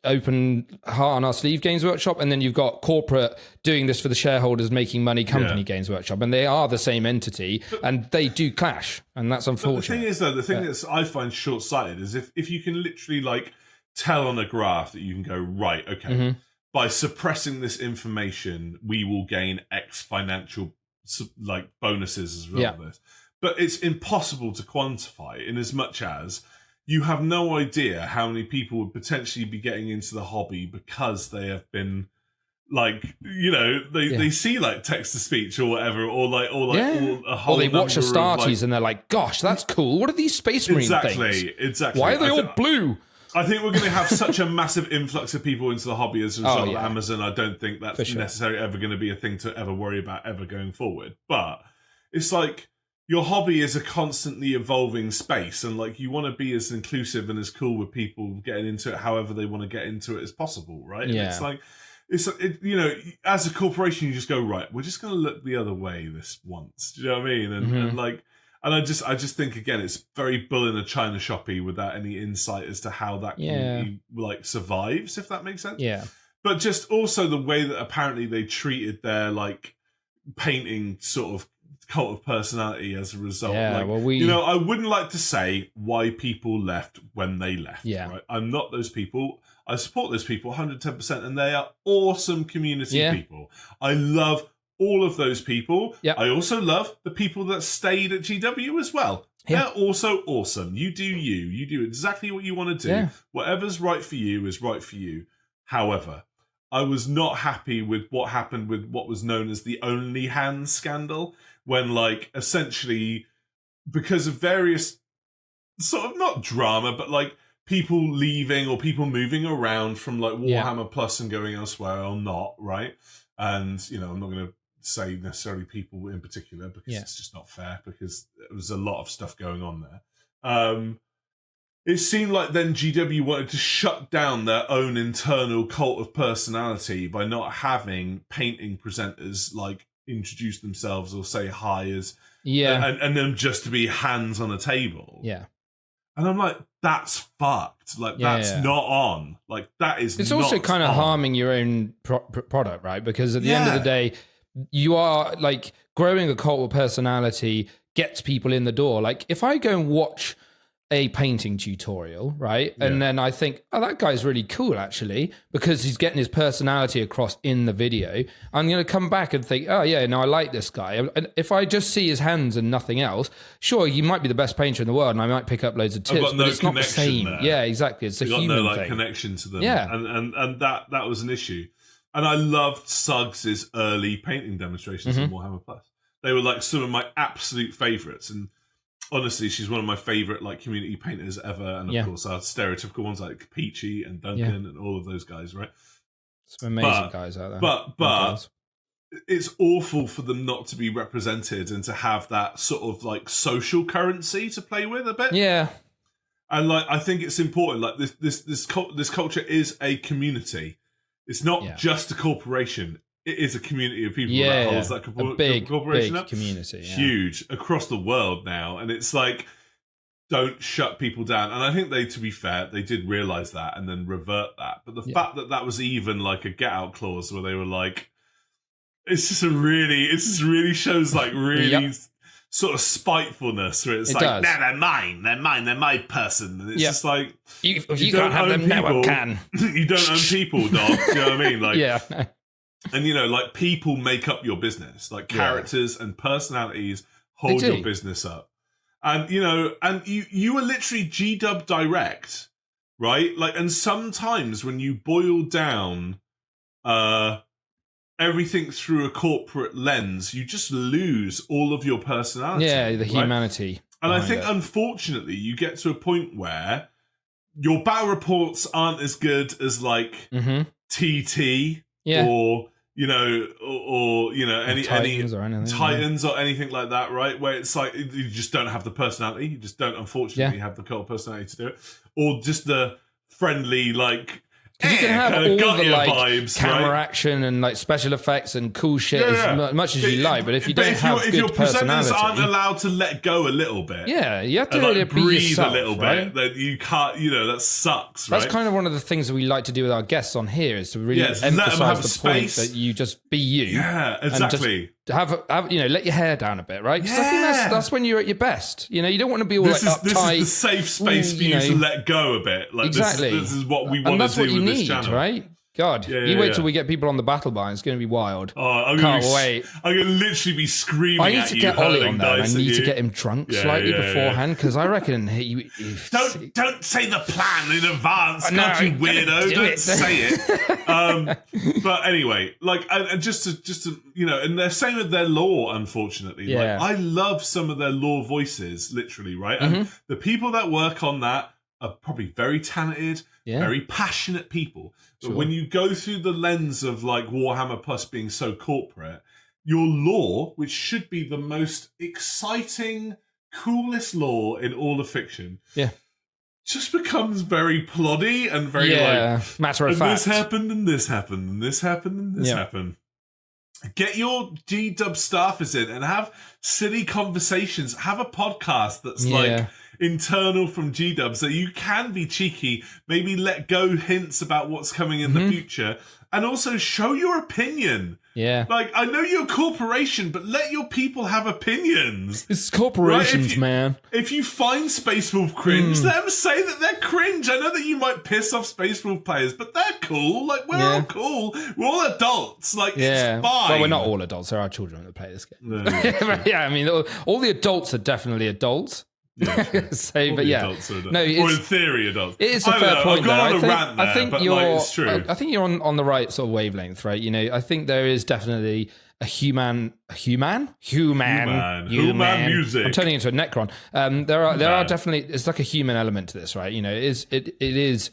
open heart on our sleeve Games Workshop, and then you've got corporate doing this for the shareholders, making money company Games Workshop, and they are the same entity, and they do clash, and that's unfortunate. But the thing is, though, that I find short-sighted is if you can literally like tell on a graph that you can go, right, okay. Mm-hmm. By suppressing this information, we will gain X financial like bonuses as a result of this. But it's impossible to quantify in as much as you have no idea how many people would potentially be getting into the hobby because they have been like, you know, they see like text to speech or whatever, or a whole. Or they watch Astartes and they're like, gosh, that's cool. What are these Space Marine things? Exactly. Why are they all blue? I think we're going to have such a massive influx of people into the hobby as a result of Amazon. I don't think that's necessarily ever going to be a thing to ever worry about ever going forward. But it's like your hobby is a constantly evolving space, and like you want to be as inclusive and as cool with people getting into it however they want to get into it as possible, right? Yeah. And it's like you know, as a corporation, you just go, right, we're just going to look the other way this once. Do you know what I mean? And like. And I just think, again, it's very bull in a china shoppy without any insight as to how that community like survives, if that makes sense. Yeah. But just also the way that apparently they treated their like painting sort of cult of personality as a result. Yeah, like, you know, I wouldn't like to say why people left when they left. Yeah. Right? I'm not those people. I support those people 110%, and they are awesome community people. I love all of those people. Yep. I also love the people that stayed at GW as well. They're also awesome. You do you. You do exactly what you want to do. Yeah. Whatever's right for you is right for you. However, I was not happy with what happened with what was known as the Only Hands scandal, when like essentially because of various sort of not drama, but like people leaving or people moving around from like Warhammer Plus and going elsewhere or not, right? And, you know, I'm not going to say necessarily people in particular because it's just not fair, because there was a lot of stuff going on there. It seemed like then GW wanted to shut down their own internal cult of personality by not having painting presenters like introduce themselves or say hi as and then just to be hands on a table. Yeah. And I'm like, that's fucked. Like, that's not on. Like, that is It's not also kind of on. harming your own product, right? Because at the end of the day, you are, like, growing a cult of personality gets people in the door. Like, if I go and watch a painting tutorial, right? And then I think, oh, that guy's really cool, actually, because he's getting his personality across in the video. I'm going to come back and think, oh, yeah, no, I like this guy. And if I just see his hands and nothing else, sure, you might be the best painter in the world and I might pick up loads of tips, but it's not the same. There. Yeah, exactly. It's a human no, like, thing. connection to them. Yeah. And that was an issue. And I loved Suggs' early painting demonstrations in Warhammer Plus. They were like some of my absolute favourites. And honestly, she's one of my favourite like community painters ever, and of course our stereotypical ones like Peachy and Duncan and all of those guys, right? Some amazing guys out there. But it's awful for them not to be represented and to have that sort of like social currency to play with a bit. Yeah. And like I think it's important. Like this culture is a community. It's not just a corporation. It is a community of people that holds that corporation big up. community. Huge across the world now. And it's like, don't shut people down. And I think to be fair, they did realize that and then revert that. But the fact that was even like a get out clause where they were like, it just really shows like really sort of spitefulness where it's like, nah, they're mine, they're my person. And it's just like, you can't have them, no one can. You don't own people, dog. Do you know what I mean? Like, and like people make up your business. Like characters and personalities hold your business up. And you were literally G-Dub direct, right? Like, and sometimes when you boil down everything through a corporate lens, you just lose all of your personality. Yeah, the humanity. And I think, unfortunately, you get to a point where your battle reports aren't as good as like TT or any Titans or anything, Titans or anything like that, right? Where it's like you just don't have the personality. You just don't, unfortunately, have the cult personality to do it, or just the friendly like. Because you can have all the like vibes, camera right? action and like special effects and cool shit as much as you like, but if you don't have good your personality, presenters aren't allowed to let go a little bit, you have to and, really like, be breathe yourself, a little right? bit. That you can't, that sucks. That's right? kind of one of the things that we like to do with our guests on here is to really let them have emphasize the space. point that you just be you. Yeah, exactly. And just have let your hair down a bit, right? Because I think that's when you're at your best. You don't want to be all uptight. This is the safe space for you to let go a bit. Like, exactly. This is what we want to do with this channel, right? God, you wait till we get people on the battle bar. It's going to be wild. Oh, Can't wait. I'm going to literally be screaming I need at to you, get Ollie on there. I need to get him drunk slightly beforehand because I reckon he Don't say the plan in advance. No, God, you weirdo. Don't say it. But anyway, like, and just to and they're saying with their lore, unfortunately. Yeah. Like, I love some of their lore voices, literally, right? And the people that work on that are probably very talented, very passionate people. But when you go through the lens of like Warhammer Plus being so corporate, your lore, which should be the most exciting, coolest lore in all of fiction, just becomes very ploddy and very like matter of fact. This happened and this happened and this happened and this happened. Get your G-Dub staffers in and have silly conversations. Have a podcast that's like internal from G-Dub so you can be cheeky, maybe let go hints about what's coming in the future, and also show your opinion. Yeah. Like, I know you're a corporation, but let your people have opinions. It's corporations, right? man. If you find Space Wolf cringe, let them say that they're cringe. I know that you might piss off Space Wolf players, but they're cool. Like, we're all cool. We're all adults. Like, it's fine. Well, we're not all adults. There are children that play this game. No, I mean, all the adults are definitely adults. Yeah, so, but adults are or in theory, adults. It is a fair point. I've gone on a rant there, I think but you're. Like, it's true. I think you're on the right sort of wavelength, right? I think there is definitely a human music. I'm turning into a Necron. There are definitely. It's like a human element to this, right? It is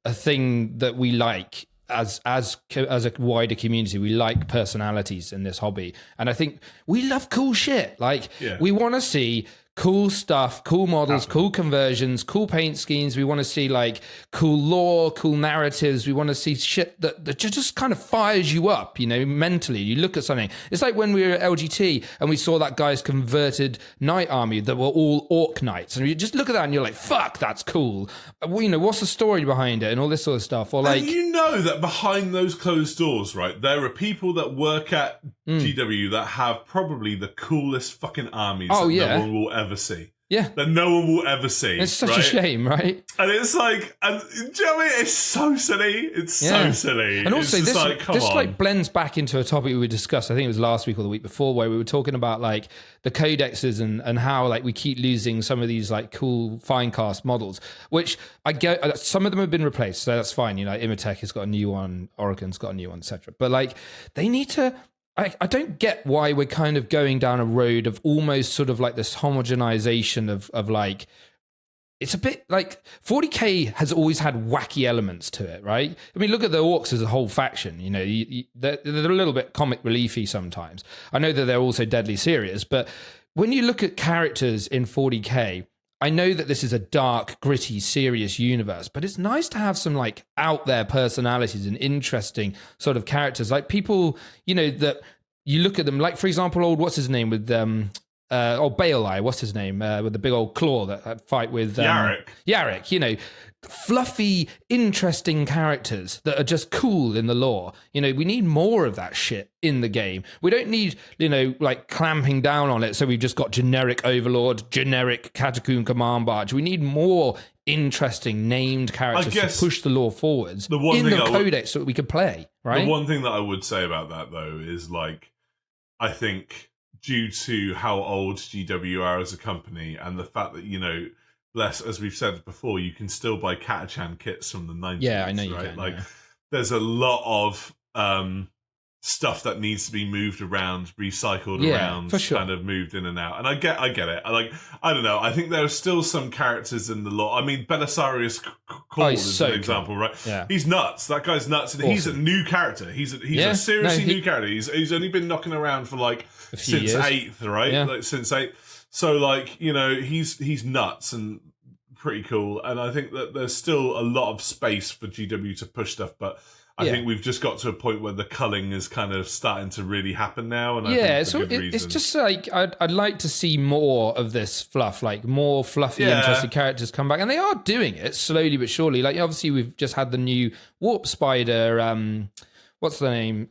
a thing that we like. As a wider community, we like personalities in this hobby, and I think we love cool shit. Like we want to see cool stuff, cool models, cool conversions, cool paint schemes. We want to see like cool lore, cool narratives. We want to see shit that just kind of fires you up, mentally. You look at something. It's like when we were at LGT and we saw that guy's converted knight army that were all orc knights, and you just look at that and you're like, "Fuck, that's cool." What's the story behind it and all this sort of stuff. Or like, and that behind those closed doors, right, there are people that work at GW that have probably the coolest fucking armies that no one will ever see. Yeah. That no one will ever see. It's such a shame, right? And it's like, do you know what I mean? It's so silly. It's so silly. And also, this like blends back into a topic we discussed, I think it was last week or the week before, where we were talking about like the codexes and how like we keep losing some of these like cool fine cast models, which I get, some of them have been replaced, so that's fine. Imatech has got a new one, Oregon's got a new one, etc. But like, they need to... I don't get why we're kind of going down a road of almost sort of like this homogenization of like, it's a bit like 40k has always had wacky elements to it, right? I mean, look at the orcs as a whole faction. They're a little bit comic reliefy sometimes. I know that they're also deadly serious, but when you look at characters in 40k, I know that this is a dark, gritty, serious universe, but it's nice to have some like out there personalities and interesting sort of characters, like people, that you look at them, like for example, what's his name with Baelai, what's his name, with the big old claw that fight with Yarrick, you know, fluffy, interesting characters that are just cool in the lore. You know, we need more of that shit in the game. We don't need, you know, like clamping down on it so we've just got generic Overlord, generic Catacomb Command Barge. We need more interesting named characters to push the lore forwards in the codex so that we can play, right? The one thing that I would say about that, though, is like, I think due to how old GW are as a company and the fact that, you know, as we've said before, you can still buy Catachan kits from the 90s. Yeah, I know you right? can. Like, there's a lot of stuff that needs to be moved around, recycled around, for sure. kind of moved in and out. And I get it. I don't know. I think there are still some characters in the lore. I mean, Belisarius Cawl is an example, right? Yeah. He's nuts. That guy's nuts, and he's a new character. He's a seriously new character. He's only been knocking around for like since 8th, right? Yeah. Like since 8th. So, like, you know, he's nuts and pretty cool. And I think that there's still a lot of space for GW to push stuff. But I think we've just got to a point where the culling is kind of starting to really happen now. And I think it's just like, I'd like to see more of this fluff, like more fluffy, interesting characters come back. And they are doing it slowly but surely. Like, obviously, we've just had the new Warp Spider... what's the name?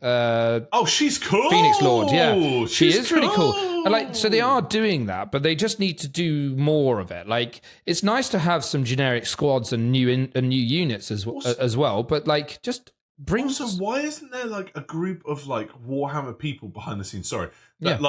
She's cool. Phoenix Lord, yeah. She is really cool. And like, so they are doing that, but they just need to do more of it. Like, it's nice to have some generic squads and new units as well, but like, just bring... Also, why isn't there like a group of like Warhammer people behind the scenes? Sorry. That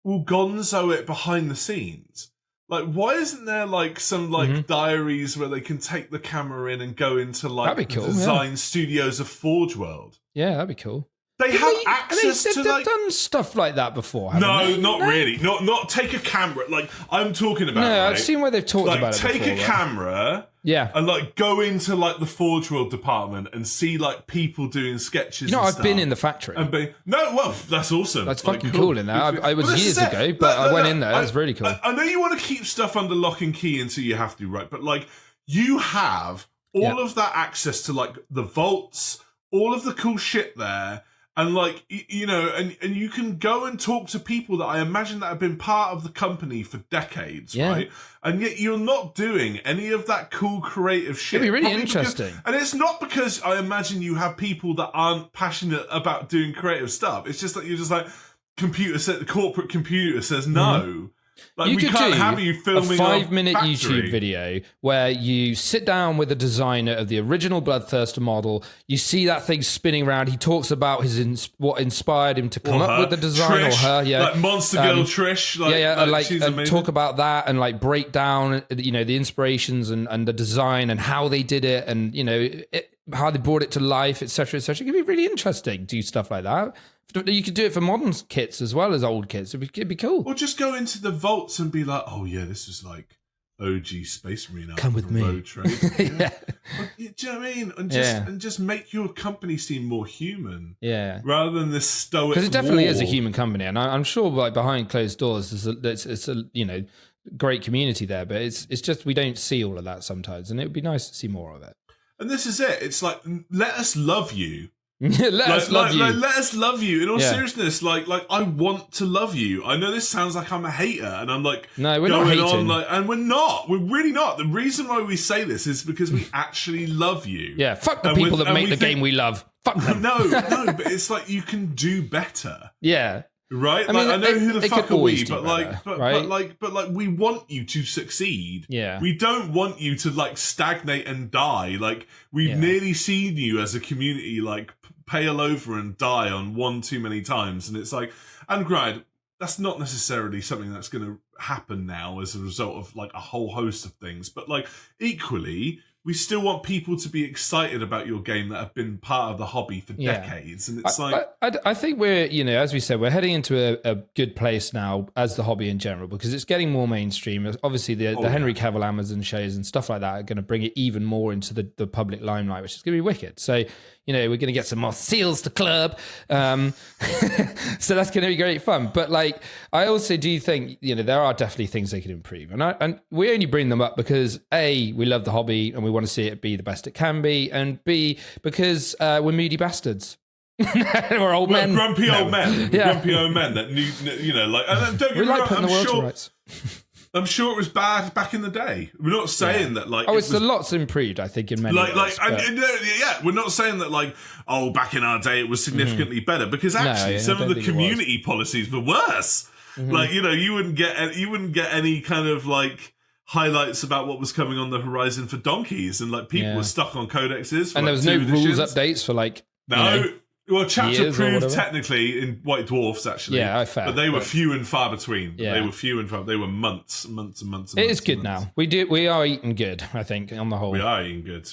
will gonzo it behind the scenes. Like, why isn't there like some like diaries where they can take the camera in and go into like that'd be cool, design studios of Forge World? Yeah, that'd be cool. They have access to they've done stuff like that before, haven't they? Not really. Not take a camera. Like, I'm talking about. No, I've seen where they've talked about it take before. Take a camera. Yeah. And like go into like the Forge World department and see like people doing sketches. You know, and I've stuff. been in the factory. That's awesome. That's fucking cool in there. I was years ago, but I went in there. It was really cool. I know you want to keep stuff under lock and key until you have to, right? But like, you have all of that access to like the vaults, all of the cool shit there. And like, you know, and you can go and talk to people that I imagine that have been part of the company for decades, right? And yet you're not doing any of that cool creative shit. It'd be really interesting. And it's not because I imagine you have people that aren't passionate about doing creative stuff. It's just that you're just like, the corporate computer says no. Like, we can't have you filming a 5-minute YouTube video where you sit down with the designer of the original Bloodthirster model. You see that thing spinning around. He talks about what inspired him to come up with the design, Trish, or her, like Monster Girl Trish, and talk about that and like break down, you know, the inspirations and the design and how they did it, and you know how they brought it to life, etc., etc. It could be really interesting. Do stuff like that. You could do it for modern kits as well as old kits. It'd be cool. Or just go into the vaults and be like, oh yeah, this was like OG Space Marine. Come with me. Road trade. Yeah. Do you know what I mean? And just make your company seem more human. Yeah. Rather than this stoic. Because it definitely is a human company, and I'm sure like behind closed doors, it's a you know, great community there, but it's just we don't see all of that sometimes, and it would be nice to see more of it. And this is it. It's like, let us love you. Let us love you. In all seriousness, like I want to love you. I know this sounds like I'm a hater, and I'm like, no, we're not hating. And we're not. We're really not. The reason why we say this is because we actually love you. Yeah, fuck the people that make the game we love. Fuck them. No, but it's like you can do better. Yeah. Right? I mean, I know who the fuck are we, but we want you to succeed. Yeah. We don't want you to like stagnate and die. Like, we've nearly seen you as a community like pale over and die on one too many times. And it's like, and granted, that's not necessarily something that's going to happen now as a result of like a whole host of things. But like, equally, we still want people to be excited about your game that have been part of the hobby for decades. And it's I think we're, you know, as we said, we're heading into a good place now as the hobby in general, because it's getting more mainstream. Obviously, the Henry Cavill Amazon shows and stuff like that are going to bring it even more into the public limelight, which is going to be wicked. So, you know, we're going to get some more seals to club. So that's going to be great fun. But like, I also do think, you know, there are definitely things they can improve. And we only bring them up because A, we love the hobby and we want to see it be the best it can be. And B, because we're moody bastards. We're old men. Grumpy old men. Yeah. Grumpy old men that knew, you know, like, and don't get We me like wrong, putting the world to rights. I'm sure it was bad back in the day. We're not saying that, like, it's a lot's improved, I think, in many ways. We're not saying that, like, back in our day it was significantly better, because actually some of the community policies were worse. Like, you know, you wouldn't get any kind of like highlights about what was coming on the horizon for donkeys, and like people were stuck on codexes. For, and there was no rules updates for like Well, chapter proved technically in White Dwarfs, actually. Yeah, fair. But they were few and far between. Yeah. They were few and far. They were months and months. It is good now. We are eating good, I think, on the whole. We are eating good.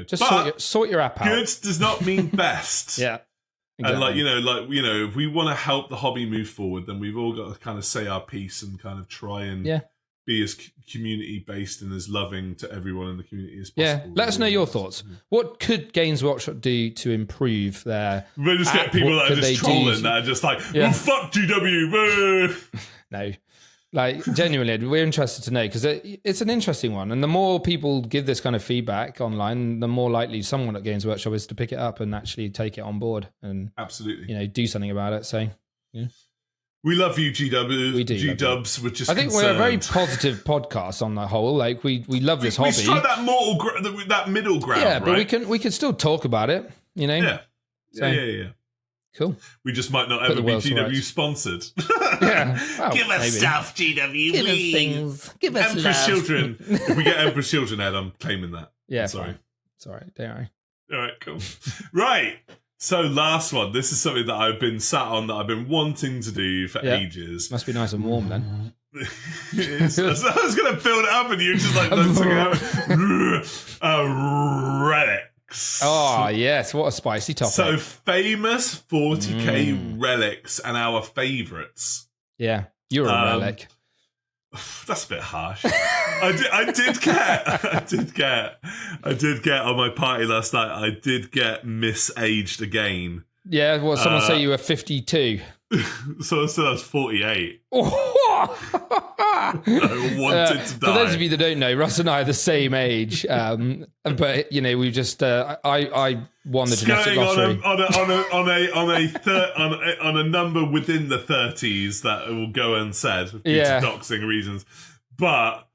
Just sort your app out. Good does not mean best. Yeah. Exactly. And if we want to help the hobby move forward, then we've all got to kind of say our piece and kind of try and be as community based and as loving to everyone in the community as possible. Yeah, let us know your thoughts. What could Games Workshop do to improve their We'll just get people that are just trolling, that are just like, fuck GW. No. Like, genuinely, we're interested to know, because it's an interesting one. And the more people give this kind of feedback online, the more likely someone at Games Workshop is to pick it up and actually take it on board and absolutely, do something about it. So, yeah. We love you, GW. We do. G-dubs. We're just I think concerned. we're a very positive podcast on the whole. Like, we love this hobby. We tried that middle ground, yeah, but right? we can still talk about it, Yeah. So, yeah. Cool. We just might not ever be GW sponsored. Yeah. Well, give us stuff, GW, give please. Us things. Give us Emperor's love. Children. If we get Emperor's Children, Ed, I'm claiming that. Yeah, sorry. Fine. It's all right. Don't worry. All right, cool. Right. So last one. This is something that I've been sat on, that I've been wanting to do for ages. Must be nice and warm then. I was going to build it up and you just like relics. Oh yes, what a spicy topic. So famous 40k relics and our favourites. Yeah, you're a relic. That's a bit harsh. I did get on my party last night. I did get misaged again. Yeah, well, someone say you were 52. So I was 48. I wanted to die. For those of you that don't know, Russ and I are the same age, but we just I won the genetic lottery on a number within the 30s that will go unsaid due to doxing reasons, but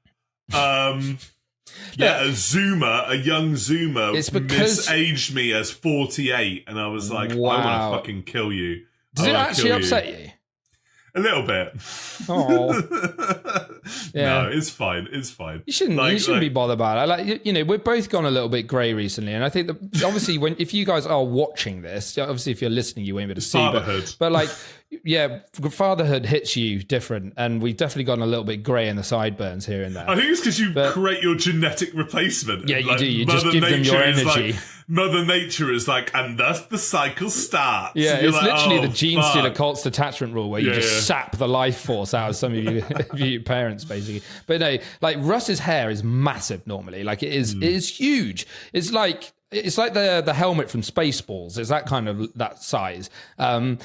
a young Zoomer misaged me as 48, and I was like, wow. I want to fucking kill you. Does it actually upset you? A little bit. Oh, yeah. No, it's fine. It's fine. You shouldn't be bothered about it. Like, we're both gone a little bit grey recently, and I think that obviously if you guys are watching this, obviously if you're listening, you won't be able to see. Fatherhood. But like, yeah, fatherhood hits you different, and we've definitely gone a little bit grey in the sideburns here and there. I think it's because you create your genetic replacement. Yeah, you do. You just give them your energy. Mother Nature is like, and thus the cycle starts. Yeah, it's like, literally the gene fuck. stealer cult's detachment rule, where you just sap the life force out of some of your parents, basically. But no, like Russ's hair is massive normally. Like it is huge. It's like the helmet from Spaceballs. It's that kind of that size. But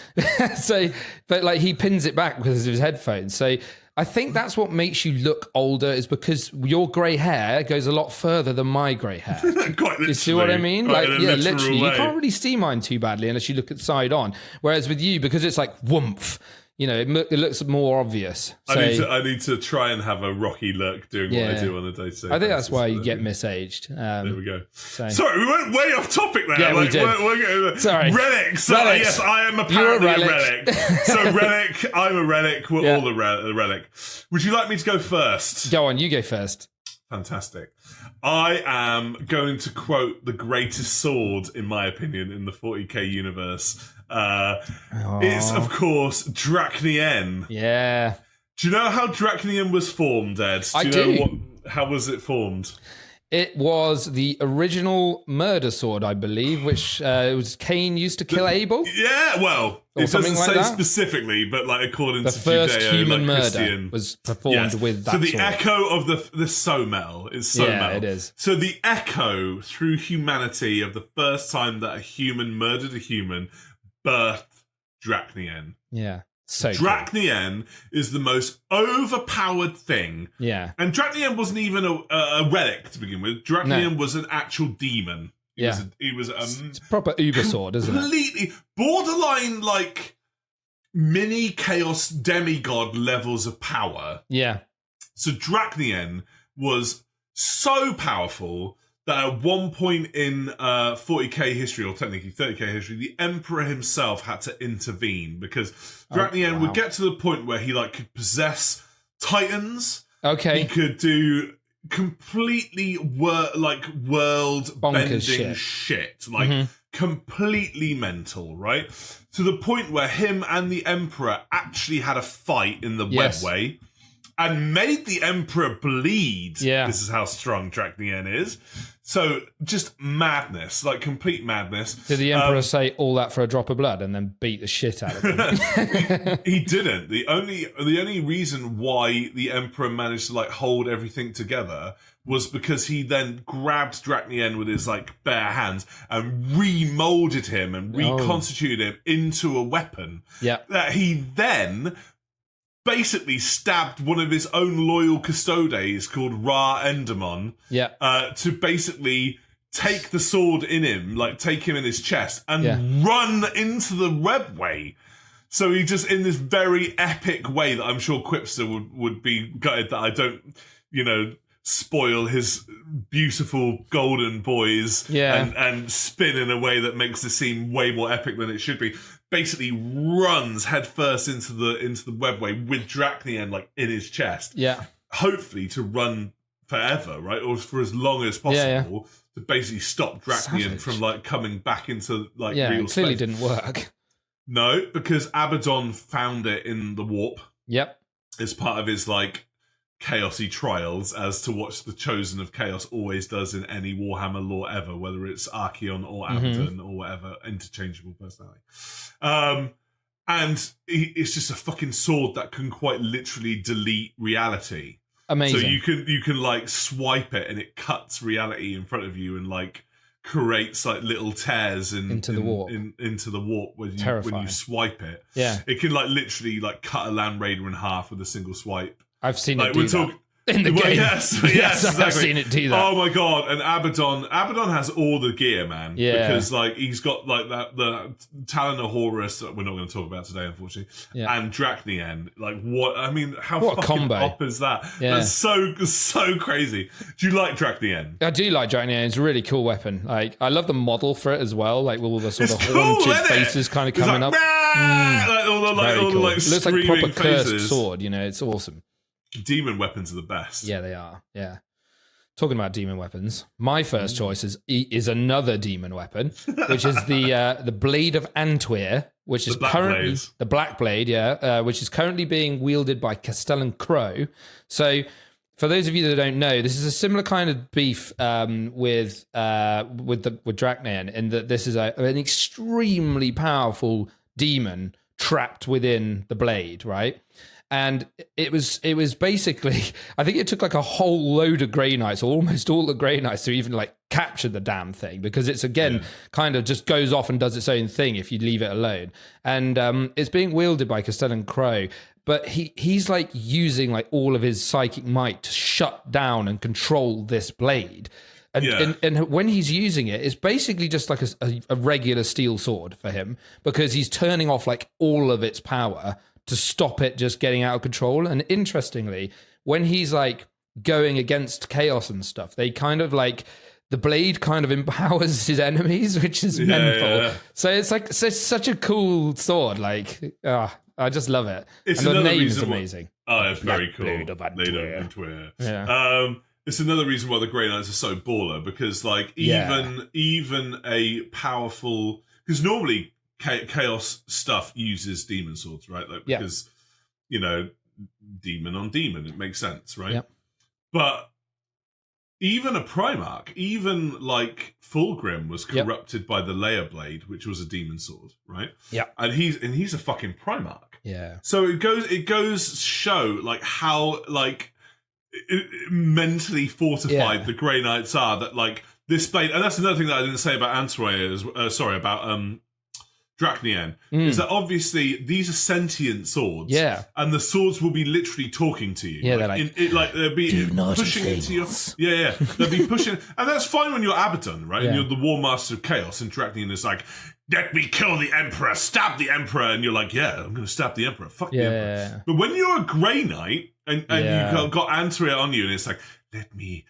like he pins it back because of his headphones. So I think that's what makes you look older, is because your grey hair goes a lot further than my grey hair. Quite literally. You see what I mean? Like, literally. You can't really see mine too badly unless you look at side on. Whereas with you, because it's like whoomph, it looks more obvious. So, I need to try and have a rocky look doing what I do on a day-to-day basis. I think that's why you get misaged. There we go. Sorry, we went way off topic there. Yeah, we did. Sorry. Relics. Relics. Yes, I am apparently a relic. So relic, I'm a relic. We're all a relic. Would you like me to go first? Go on, you go first. Fantastic. I am going to quote the greatest sword, in my opinion, in the 40k universe. It's, of course, Drachnien. Yeah. Do you know how Drachnien was formed, Ed? I do. How was it formed? It was the original murder sword, I believe, which it was Cain used to kill Abel. Yeah, well, it doesn't say specifically, but like according to Judeo, the first human murder Christian, was performed with that So the sword. echo of the Somel is Somel. Yeah, it is. So the echo through humanity of the first time that a human murdered a human birthed Drachnien. Yeah. So Drachnien is the most overpowered thing. Yeah. And Drachnien wasn't even a relic to begin with. Drachnien was an actual demon. He was it's a proper Uber sword, isn't it? Completely borderline like mini chaos demigod levels of power. Yeah. So Draknien was so powerful that at one point in 40k history, or technically 30k history, the Emperor himself had to intervene because Draknien would get to the point where he like could possess Titans. Okay. He could do completely world-bending shit. Like completely mental, right? To the point where him and the Emperor actually had a fight in the webway and made the Emperor bleed. Yeah. This is how strong Draknien is. So just madness, like complete madness. Did the Emperor say all that for a drop of blood and then beat the shit out of him? He didn't. The only reason why the Emperor managed to like hold everything together was because he then grabbed Draknien with his like bare hands and remolded him and reconstituted him into a weapon. Yeah. That he then basically stabbed one of his own loyal custodes called Ra Endermon to basically take the sword in him, like take him in his chest and run into the webway. So he just, in this very epic way that I'm sure Quipster would be gutted that I don't, spoil his beautiful golden boys and spin in a way that makes it seem way more epic than it should be. Basically runs headfirst into the webway with Draknien like in his chest. Yeah. Hopefully to run forever, right? Or for as long as possible to basically stop Draknien from like coming back into like real it clearly space. Didn't work. No, because Abaddon found it in the warp. Yep. As part of his like chaosy trials, as to what the Chosen of Chaos always does in any Warhammer lore ever, whether it's Archaon or Abaddon or whatever, interchangeable personality. And it's just a fucking sword that can quite literally delete reality. Amazing. So you can like swipe it and it cuts reality in front of you and like creates like little tears into the warp when you swipe it. Yeah. It can like literally like cut a Land Raider in half with a single swipe. I've seen it do that. In the game. Yes, exactly. I've seen it do that. Oh my god! And Abaddon has all the gear, man. Yeah, because like he's got like the Talon of Horus that we're not going to talk about today, unfortunately. Yeah. And Draknien, like what? I mean, what fucking combo op is that? Yeah. That's so crazy. Do you like Draknien? I do like Draknien. It's a really cool weapon. Like I love the model for it as well. Like with all the sort of haunted faces kind of coming up. Like all the like it looks like proper faces. Cursed sword. It's awesome. Demon weapons are the best. Yeah, they are. Yeah. Talking about demon weapons, my first choice is another demon weapon, which is the Blade of Antwer, which is currently the Black Blade, which is currently being wielded by Castellan Crow. So, for those of you that don't know, this is a similar kind of beef with Draknien, in that this is an extremely powerful demon trapped within the blade, right? And it was basically, I think it took like a whole load of Grey Knights, or almost all the Grey Knights, to even like capture the damn thing, because it's kind of just goes off and does its own thing if you leave it alone. And it's being wielded by Castellan Crow, but he's like using like all of his psychic might to shut down and control this blade. And when he's using it, it's basically just like a regular steel sword for him, because he's turning off like all of its power to stop it just getting out of control. And interestingly, when he's like going against chaos and stuff, they kind of like, the blade kind of empowers his enemies, which is mental. Yeah. So it's like such a cool sword. Like, I just love it. And the name is amazing. It's very cool. Blade of Antwer. Yeah. It's another reason why the Grey Knights are so baller, because like even a powerful, because normally chaos stuff uses demon swords, right? Like because demon on demon, it makes sense, right? Yep. But even a Primarch, even like Fulgrim was corrupted by the Layer Blade, which was a demon sword, right? Yeah. And he's a fucking Primarch. Yeah. So it goes show like how like mentally fortified the Grey Knights are, that like this blade, and that's another thing that I didn't say about Antwer about Dracnian, is that obviously these are sentient swords. Yeah. And the swords will be literally talking to you. Yeah, they're like, they'll be pushing into your... Yeah. They'll be pushing... And that's fine when you're Abaddon, right? Yeah. And you're the War Master of Chaos, and Dracnian is like, let me kill the Emperor, stab the Emperor. And you're like, yeah, I'm going to stab the Emperor. Fuck the Emperor. Yeah. But when you're a Grey Knight, and you've got Antria on you, and it's like, we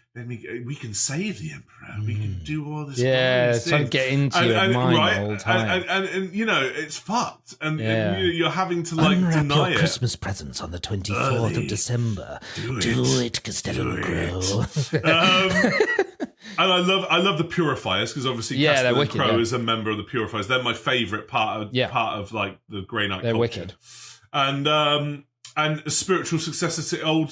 can save the Emperor. We can do all this. Yeah, trying to get into your mind right? the whole time. And you know, it's fucked. And you're having to like Unwrap deny your it. Christmas presents on the 24th of December. Do it, Castellan Crow. And I love the Purifiers, because obviously Castellan Crow is a member of the Purifiers. They're my favourite part of like the Grey Knight culture. Wicked. And a spiritual successor to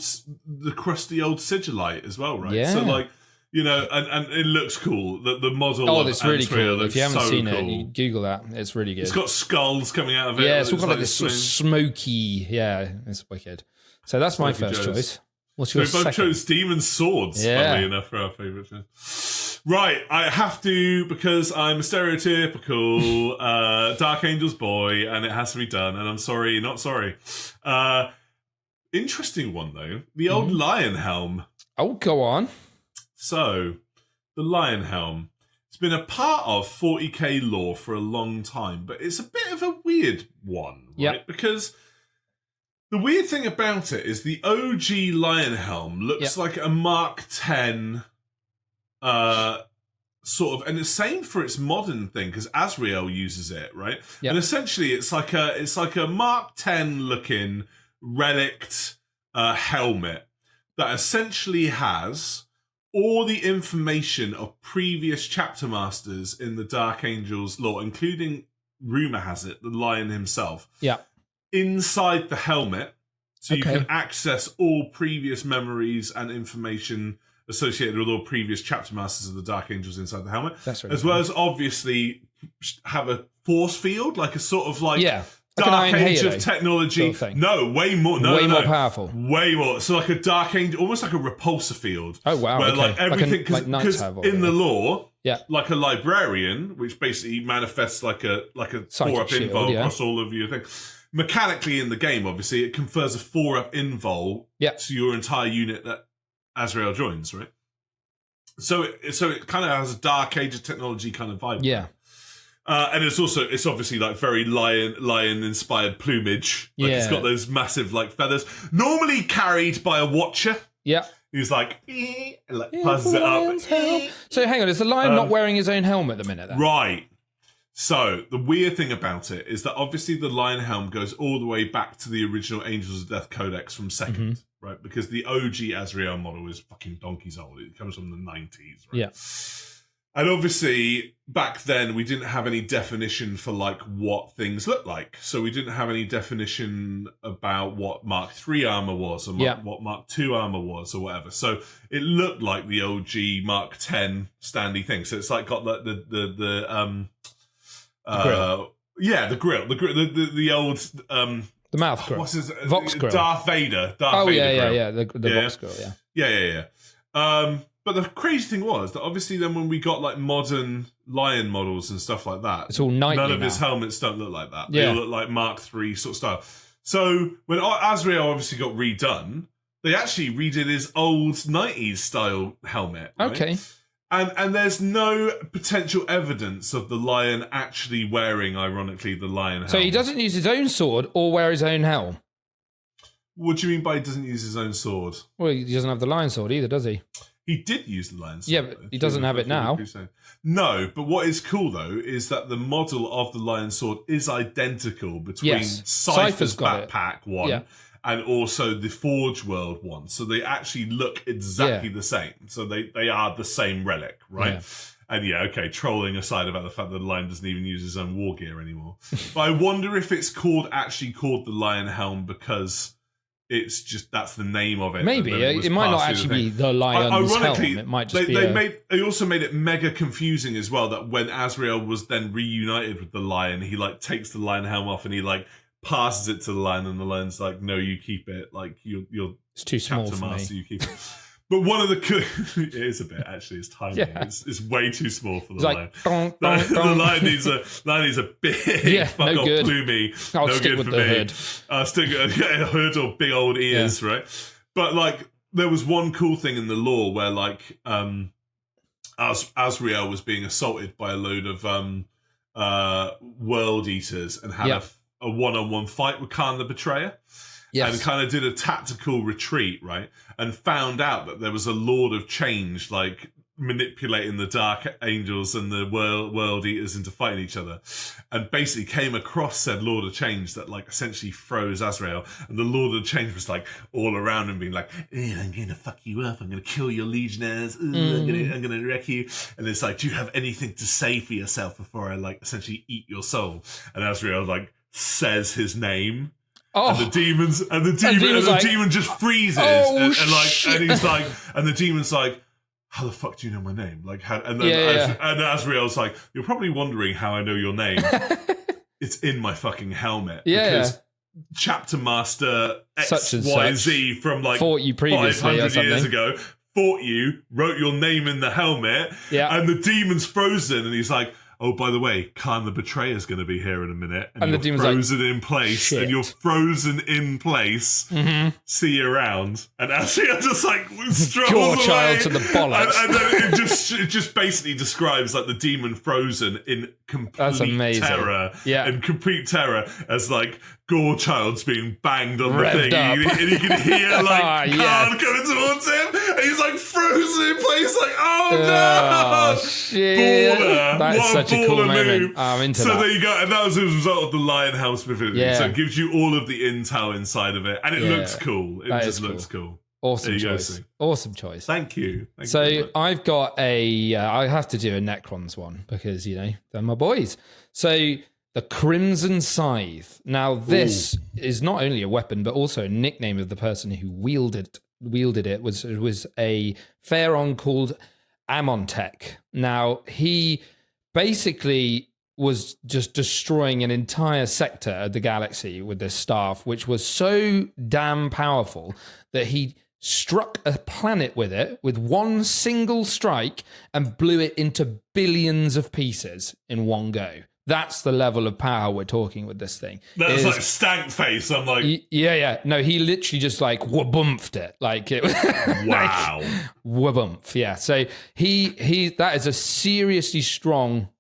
the crusty old Sigilite as well, right? Yeah. So like, you know, and it looks cool. The model of it's really Antria cool. If you haven't seen cool. it, you Google that. It's really good. It's got skulls coming out of it. Yeah, it's all got like this sort of smoky. Yeah, it's wicked. So that's my first choice. What's your second? We both chose Demon Swords, funnily enough, for our favourite choice. Right, I have to, because I'm a stereotypical Dark Angels boy, and it has to be done, and I'm sorry, not sorry. Interesting one, though. The old Lion Helm. Oh, go on. So, the Lion Helm. It's been a part of 40k lore for a long time, but it's a bit of a weird one, right? Yep. Because the weird thing about it is the OG Lion Helm looks like a Mark 10 sort of, and the same for its modern thing, because Azrael uses it, right? Yep. And essentially it's like a Mark 10 looking relict helmet that essentially has all the information of previous chapter masters in the Dark Angels lore, including, rumor has it, the Lion himself. Yeah. Inside the helmet, so you can access all previous memories and information associated with all previous chapter masters of the Dark Angels inside the helmet. That's really as well as obviously have a force field, like a sort of like like Dark Age of technology. sort of no, way more. More powerful. Way more. So like a Dark Angel, almost like a repulsor field. Oh wow! Where like everything, because in the lore, like a librarian, which basically manifests like a 4-up invul across all of your things. Mechanically in the game, obviously, it confers a 4-up invul to your entire unit that Azrael joins, right? So it kind of has a Dark Age of technology kind of vibe. Yeah. And it's obviously like very lion inspired plumage. Like it's got those massive like feathers, normally carried by a watcher. Yeah. Who's like passes it up. So hang on, is the lion not wearing his own helmet at the minute then? Right. So the weird thing about it is that obviously the lion helm goes all the way back to the original Angels of Death Codex from second, right? Because the OG Azrael model is fucking donkeys old. It comes from the 90s, right? Yeah. And obviously, back then, we didn't have any definition for, like, what things looked like. So we didn't have any definition about what Mark III armor was or what Mark II armor was or whatever. So it looked like the OG Mark X standy thing. So it's, like, got the grill. Yeah, the grill. The old... the mouth grill. What's his... Vox grill. Darth Vader. The Vox grill, Yeah. But the crazy thing was that obviously then when we got like modern lion models and stuff like that, it's all knightly. None of now. his helmets don't look like that. They all look like Mark III sort of style. So when Azrael obviously got redone, they actually redid his old 90s style helmet. Right? Okay. And there's no potential evidence of the lion actually wearing, ironically, the lion helmet. So he doesn't use his own sword or wear his own helm? What do you mean by he doesn't use his own sword? Well, he doesn't have the lion sword either, does he? He did use the lion sword. Yeah, but he doesn't have it now. No, but what is cool, though, is that the model of the lion sword is identical between Cypher's backpack one and also the Forge World one. So they actually look exactly the same. So they are the same relic, right? Yeah. And trolling aside about the fact that the lion doesn't even use his own war gear anymore. But I wonder if it's actually called the Lion Helm because... it's just that's the name of it. Maybe it might not actually be the lion's helm. It might just be. They also made it mega confusing as well. That when Azrael was then reunited with the lion, he like takes the lion helm off and he like passes it to the lion, and the lion's like, "No, you keep it. Like you're it's too small for master, me. You keep it." But one of the it is a bit actually. It's tiny. Yeah. It's way too small for the It's lion. like, dong, dong, The dong. lion needs a big Yeah, fuck no off good. plumey. I'll no stick good with for the me. hood. I'll stick with a hood or big old ears, right? But like, there was one cool thing in the lore where like Asriel was being assaulted by a load of world eaters and had a one-on-one fight with Khan the Betrayer. Yes. And kind of did a tactical retreat, right? And found out that there was a Lord of Change, like manipulating the Dark Angels and the World Eaters into fighting each other. And basically came across said Lord of Change that like essentially froze Azrael. And the Lord of Change was like all around him being like, I'm going to fuck you up. I'm going to kill your legionnaires. I'm going to wreck you. And it's like, do you have anything to say for yourself before I like essentially eat your soul? And Azrael like says his name. Oh. And the demon just freezes, and he's like, and the demon's like, how the fuck do you know my name? Like, how? And then and Azrael's like, you're probably wondering how I know your name. It's in my fucking helmet. Because Chapter Master XYZ from like fought you previously 500 years ago fought you, wrote your name in the helmet, and the demon's frozen, and he's like, oh, by the way, Khan the Betrayer's going to be here in a minute. And the you're demon's frozen like, in place. shit. And you're frozen in place. Mm-hmm. See you around. And Asriel just like strolls Gore away. child to the bollocks. And then it just basically describes like the demon frozen in complete terror. Yeah. In complete terror as like Gore child's being banged on the Revved thing. up. And you can hear like Khan coming towards him. And he's like frozen in place like, oh no. Shit. Baller. That is What such a cool moment. move. I'm into so that. there you go, and that was a result of the lion helm specifically. Yeah. So it gives you all of the intel inside of it, and it looks cool. It That just is looks cool. Awesome There you go, choice. Sue. Awesome choice. Thank you. Thank you very So much. I've got I have to do a Necrons one because, you know, they're my boys. So the Crimson Scythe. Now this is not only a weapon, but also a nickname of the person who wielded it was a pharaoh called Amontech. Now he basically was just destroying an entire sector of the galaxy with this staff, which was so damn powerful that he struck a planet with it with one single strike and blew it into billions of pieces in one go. That's the level of power we're talking with this thing. That's like stank face. I'm like, yeah. No, he literally just like wabumphed it. Like it was wow. like, wabumph. Yeah. So he that is a seriously strong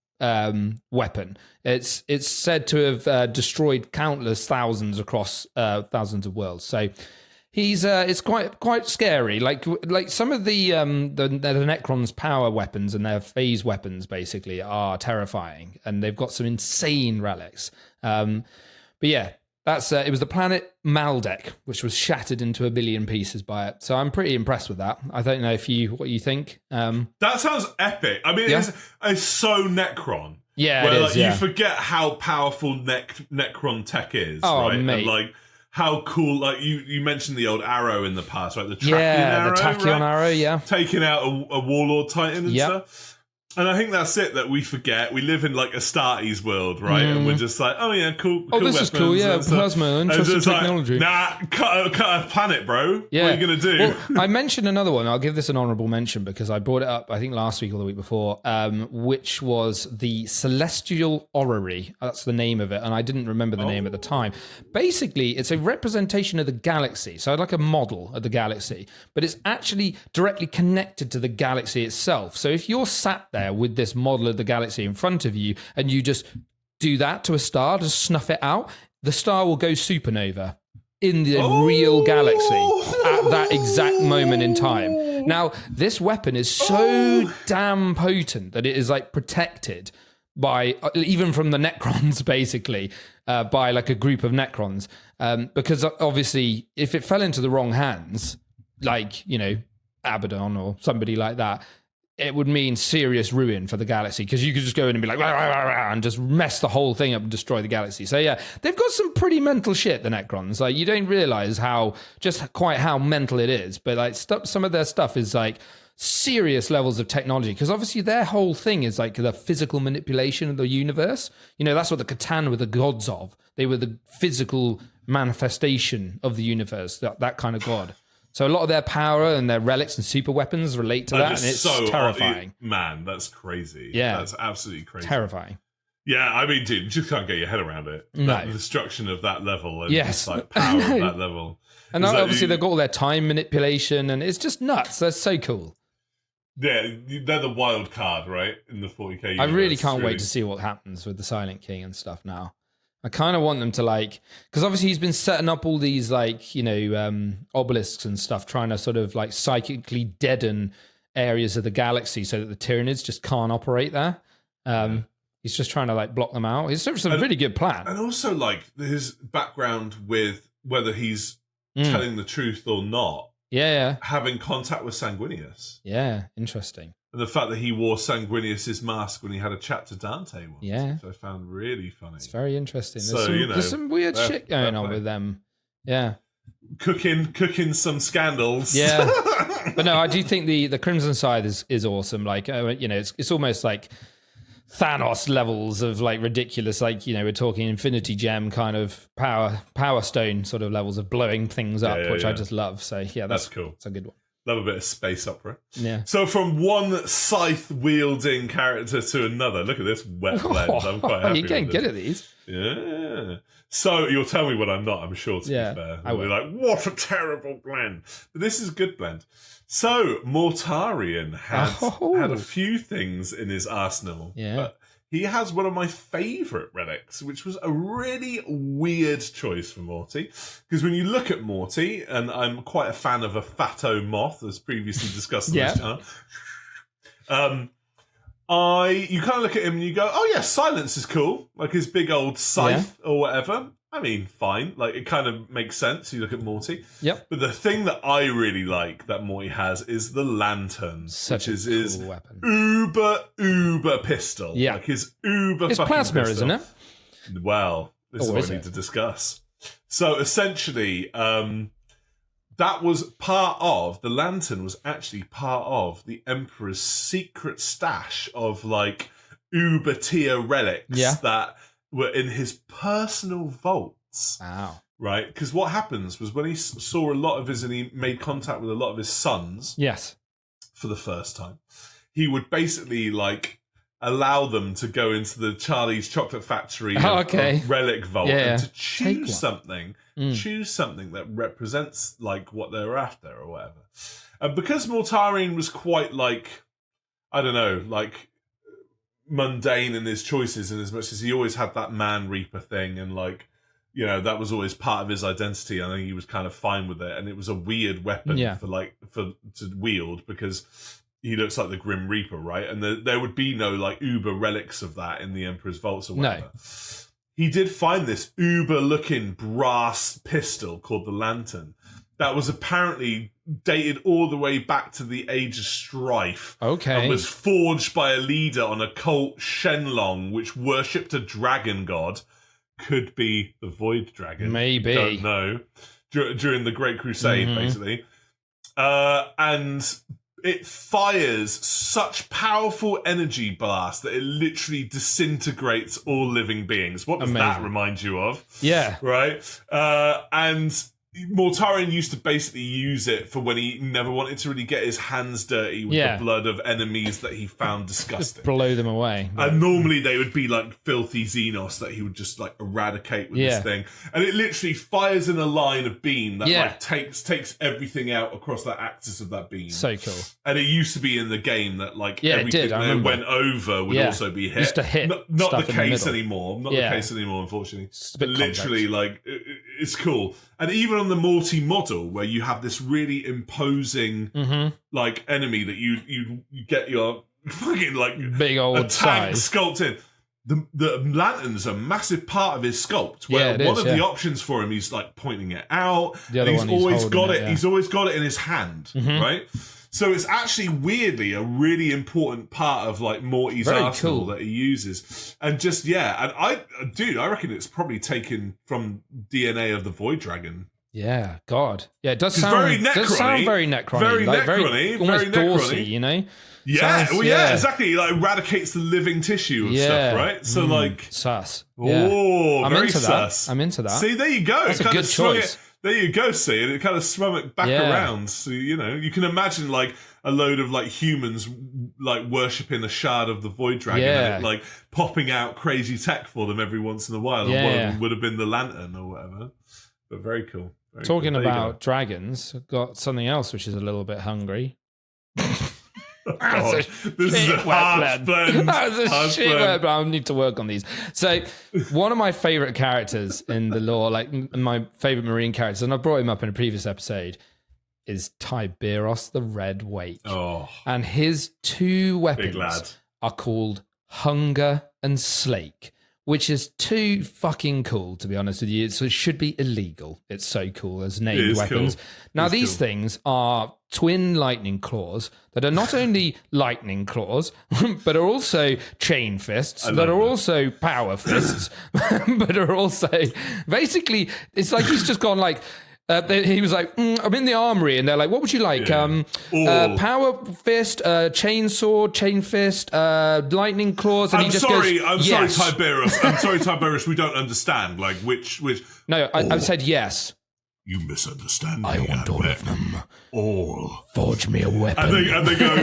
weapon. It's said to have destroyed countless thousands across thousands of worlds. So he's it's quite scary. Like some of the Necron's power weapons and their phase weapons basically are terrifying, and they've got some insane relics. But yeah, that's it was the planet Maldek, which was shattered into a billion pieces by it. So I'm pretty impressed with that. I don't know what you think. That sounds epic. I mean, it's so Necron. Yeah, where, it is. like, you forget how powerful Necron tech is, right? Mate. And like how cool, like you mentioned the old arrow in the past, right? The Tachyon arrow, the Tachyon arrow, yeah. Taking out a warlord titan and stuff. And I think that's it that we forget. We live in like Astartes world, right? And we're just like, oh yeah, cool. Oh, this weapons is cool. Yeah, plasma, interesting technology. Like, cut a planet, bro. Yeah. What are you gonna do? Well, I mentioned another one. I'll give this an honourable mention because I brought it up, I think last week or the week before, which was the Celestial Orrery. That's the name of it, and I didn't remember the name at the time. Basically, it's a representation of the galaxy, so like a model of the galaxy, but it's actually directly connected to the galaxy itself. So if you're sat there with this model of the galaxy in front of you and you just do that to a star to snuff it out, the star will go supernova in the real galaxy at that exact moment in time. Now, this weapon is so damn potent that it is like protected by, even from the Necrons, basically, by like a group of Necrons. Because obviously, if it fell into the wrong hands, like, you know, Abaddon or somebody like that, it would mean serious ruin for the galaxy, because you could just go in and be like, rah, rah, rah, rah, and just mess the whole thing up and destroy the galaxy. So yeah, they've got some pretty mental shit, the Necrons. Like, you don't realize how mental it is, but like some of their stuff is like serious levels of technology, because obviously their whole thing is like the physical manipulation of the universe. You know, that's what the Catan were the gods of. They were the physical manifestation of the universe, that kind of god. So a lot of their power and their relics and super weapons relate to that, and it's terrifying. Man, that's crazy. Yeah. That's absolutely crazy. Terrifying. Yeah, I mean, dude, you just can't get your head around it. No. That destruction of that level and Yes. just, like, power of that level. And obviously they've got all their time manipulation, and it's just nuts. That's so cool. Yeah, they're the wild card, right? In the 40k universe. I really can't wait to see what happens with the Silent King and stuff now. I kind of want them to because obviously he's been setting up all these obelisks and stuff, trying to sort of like psychically deaden areas of the galaxy so that the Tyranids just can't operate there. He's just trying to like block them out. It's a really good plan. And also like his background with whether he's telling the truth or not. Yeah. Having contact with Sanguinius. Yeah, interesting. And the fact that he wore Sanguinius's mask when he had a chat to Dante once, yeah, which I found really funny. It's very interesting. There's There's some weird shit going on with them. Yeah. Cooking some scandals. Yeah. But no, I do think the Crimson Scythe is awesome. Like, it's almost like Thanos levels of like ridiculous, like, we're talking Infinity Gem kind of power stone sort of levels of blowing things up, which I just love. So yeah, that's cool. It's a good one. Love a bit of space opera. Yeah. So from one scythe-wielding character to another, look at this wet blend. I'm quite happy. You're getting good at these. Yeah. So you'll tell me what I'm not, I'm sure, to be fair. I'll be like, what a terrible blend. But this is a good blend. So Mortarion had a few things in his arsenal. Yeah. But he has one of my favourite relics, which was a really weird choice for Morty. Because when you look at Morty, and I'm quite a fan of a Fatto moth, as previously discussed on this channel, you kind of look at him and you go, oh yeah, silence is cool. Like his big old scythe or whatever. I mean, fine. Like, it kind of makes sense. You look at Morty. Yep. But the thing that I really like that Morty has is the lantern. Such which is cool his weapon. uber pistol. Yeah. Like his uber it's fucking plasma, pistol. Isn't it? Well, this is what we need to discuss. So essentially, that was the lantern was actually part of the Emperor's secret stash of like uber tier relics that were in his personal vaults. Wow. Right? Because what happens was when he saw a lot of his, and he made contact with a lot of his sons. Yes. For the first time, he would basically like allow them to go into the Charlie's Chocolate Factory of relic vault and to choose something. Choose something that represents like what they're after or whatever. And because Mortarion was quite like, I don't know, like mundane in his choices, in as much as he always had that man reaper thing, and like, that was always part of his identity. I think he was kind of fine with it, and it was a weird weapon to wield because he looks like the Grim Reaper, right? And there would be no like uber relics of that in the Emperor's vaults or whatever. No. He did find this uber looking brass pistol called the Lantern that was apparently dated all the way back to the Age of Strife. Okay. And was forged by a leader on a cult Shenlong, which worshipped a dragon god. Could be the Void Dragon. Maybe. Don't know. During the Great Crusade, basically. And it fires such powerful energy blast that it literally disintegrates all living beings. What does that remind you of? Yeah. Right? And Mortarion used to basically use it for when he never wanted to really get his hands dirty with the blood of enemies that he found disgusting. Just blow them away. And normally they would be like filthy Xenos that he would just like eradicate with this thing. And it literally fires in a line of beam that like takes everything out across that axis of that beam. So cool. And it used to be in the game that like everything that went over would also be hit. Used to hit. Not the case anymore. Not the case anymore, unfortunately. But literally, like it's cool. And even on the Morty model, where you have this really imposing like enemy that you get your fucking like big old tank sculpted. The lantern's a massive part of his sculpt. Where one of the options for him, he's like pointing it out. The other he's one, always got it. He's always got it in his hand, right? So it's actually weirdly a really important part of like Morty's arsenal that he uses. And just and I reckon it's probably taken from DNA of the Void Dragon. Yeah, God. Yeah, it does sound very Necron-y. Does sound very Necron-y. Very like, Necron-y. Almost very Dorsey, Necron-y. you know? Yeah, sounds, exactly. Like eradicates the living tissue of stuff, right? So like sus. Oh, I'm very into sus. that. I'm into that. See, there you go. That's a good choice. there you go, see, and it kind of swung it back around. So, you know, you can imagine like a load of like humans like worshipping a shard of the Void Dragon and it, like popping out crazy tech for them every once in a while. And one of them would have been the lantern or whatever. But very cool. Talking about dragons, I've got something else which is a little bit hungry. This is a hard blend. That was a shit word, but I need to work on these. So, one of my favorite characters in the lore, like my favorite marine characters, and I brought him up in a previous episode, is Tiberius the Red Wake. Oh, and his two weapons are called Hunger and Slake, which is too fucking cool, to be honest with you. So it should be illegal. It's so cool as named weapons. Cool. Now, these things are twin lightning claws that are not only lightning claws, but are also chain fists, that are also power fists, but are also... Basically, it's like he's just gone like... he was like, I'm in the armory, and they're like, what would you like? Power fist, chainsaw, chain fist, lightning claws, and I'm sorry, Tiberius, we don't understand. Like, which... No, I said yes. You misunderstand me. I want all of them. All. Forge me a weapon. And they go,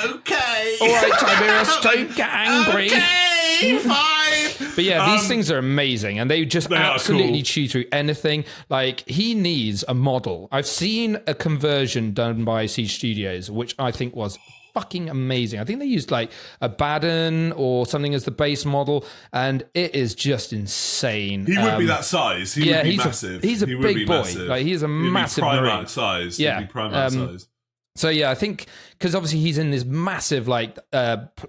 okay. All right, Tiberius, don't get angry. Okay, fine. But yeah, these things are amazing, and they just absolutely chew through anything. Like, he needs a model. I've seen a conversion done by Siege Studios, which I think was fucking amazing. I think they used like a Baden or something as the base model, and it is just insane. He would be that size. He would be massive. He's a big boy. Massive. Like, he's a massive Primarch size. Yeah. He'd be Primarch size. So yeah, I think because obviously he's in this massive like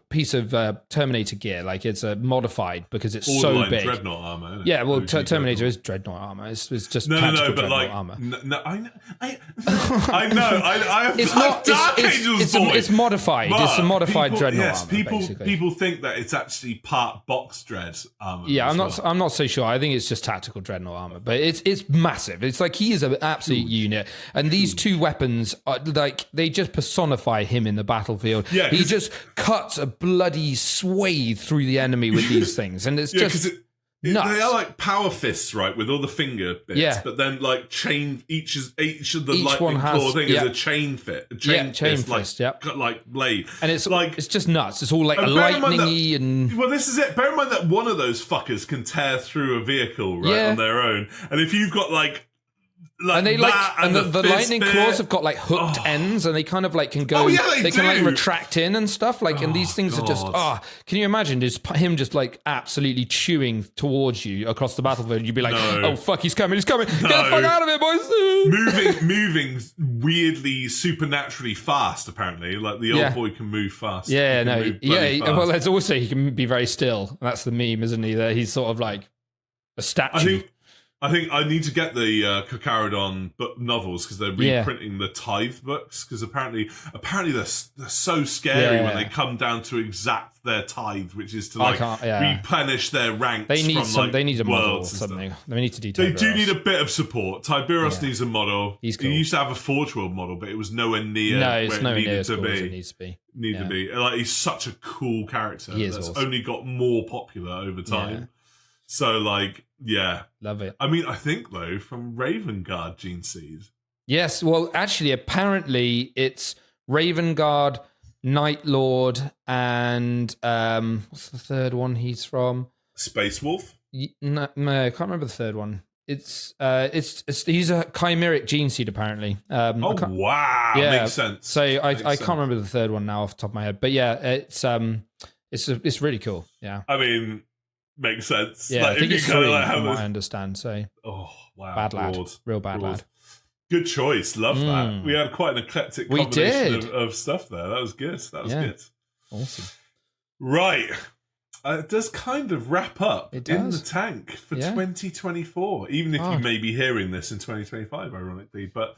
piece of Terminator gear, like it's modified because it's so big. Dreadnought armor. Isn't it? Yeah, well, Terminator is dreadnought armor. It's just tactical dreadnought armor. I know. I have Dark Angels boy. It's modified. It's a modified dreadnought armor. People think that it's actually part box dread armor. Yeah, I'm not so sure. I think it's just tactical dreadnought armor, but it's massive. It's like he is an absolute unit, and these two weapons are like. They just personify him in the battlefield. Yeah, he just cuts a bloody swathe through the enemy with these things, and it's just nuts. They are like power fists, right, with all the finger bits. Yeah. But then like chain each of the lightning claw thing is a chain fist. Like blade, and it's like it's just nuts. It's all like lightningy and. Well, this is it. Bear in mind that one of those fuckers can tear through a vehicle on their own, and if you've got like. And they the lightning claws have got like hooked ends, and they kind of like can go. They can like retract in and stuff. Like, and these things are just. Can you imagine just him just like absolutely chewing towards you across the battlefield? You'd be like, oh fuck, he's coming! Get the fuck out of here, boys! moving weirdly supernaturally fast. Apparently, like the old boy can move fast. Yeah, Well, there's also he can be very still. That's the meme, isn't he? That he's sort of like a statue. I think I need to get the Kokarodon novels because they're reprinting the Tithe books because apparently they're so scary when they come down to exact their tithe, which is to like replenish their ranks. They need they need a model or something. They need to do. They do need a bit of support. Tiberius needs a model. He's cool. He used to have a Forge World model, but it was nowhere near where it needed to be. It needs to be. Like, he's such a cool character. He is that's awesome. only got more popular over time. Yeah. So, like, love it. I mean, I think, though, from Raven Guard Gene Seed. Yes, well, actually, apparently it's Raven Guard, Night Lord, and what's the third one he's from? Space Wolf? No, I can't remember the third one. It's he's a chimeric gene seed apparently. Wow, yeah, makes sense. So I can't remember the third one now off the top of my head, but yeah, it's really cool. Yeah, I mean. Makes sense. Yeah, like, I think it's three from what I understand. So, wow, bad lad, real bad lad. Good choice. Love that. We had quite an eclectic combination of stuff there. That was good. Good. Awesome. Right. It does kind of wrap up in the tank for 2024, even if you may be hearing this in 2025, ironically. But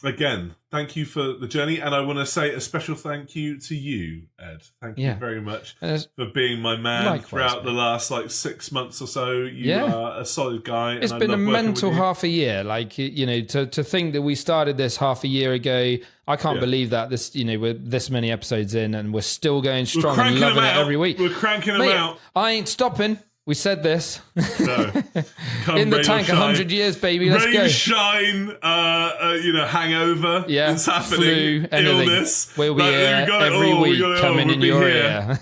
again, thank you for the journey. And I want to say a special thank you to you, Ed. Thank you very much for being my man throughout the last 6 months or so. You are a solid guy. It's been a mental half a year. Like, to think that we started this half a year ago, I can't believe that this, we're this many episodes in and we're still going strong and loving it every week. We're cranking them out. I ain't stopping. We said this. No. In the tank, 100 years, baby. Let's go. Shine, hangover. Yeah, it's happening. Flu, Illness. We'll be here every week coming in your ear.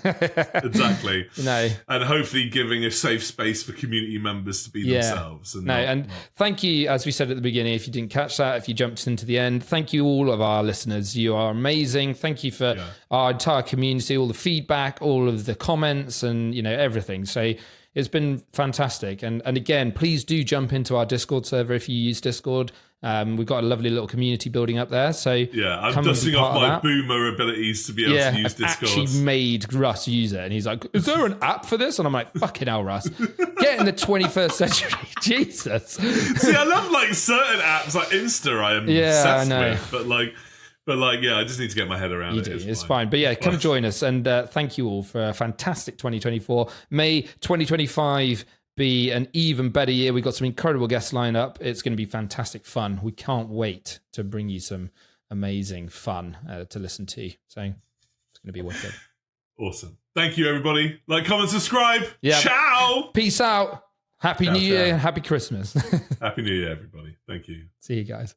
Exactly. No. And hopefully giving a safe space for community members to be themselves. And thank you, as we said at the beginning, if you didn't catch that, if you jumped into the end, thank you all of our listeners. You are amazing. Thank you for our entire community, all the feedback, all of the comments and, everything. So it's been fantastic. And again, please do jump into our Discord server if you use Discord. We've got a lovely little community building up there. So I'm dusting off my boomer abilities to be able to use Discord. I actually made Russ use it. And he's like, is there an app for this? And I'm like, fucking hell, Russ. Get in the 21st century. Jesus. See, I love certain apps like Insta I am obsessed with. But I just need to get my head around it. It's fine. But come join us. And thank you all for a fantastic 2024. May 2025 be an even better year. We've got some incredible guests lined up. It's going to be fantastic fun. We can't wait to bring you some amazing fun to listen to. So it's going to be wicked. Awesome. Thank you, everybody. Like, comment, subscribe. Yeah. Ciao. Peace out. Happy New Year and happy Christmas. Happy New Year, everybody. Thank you. See you guys.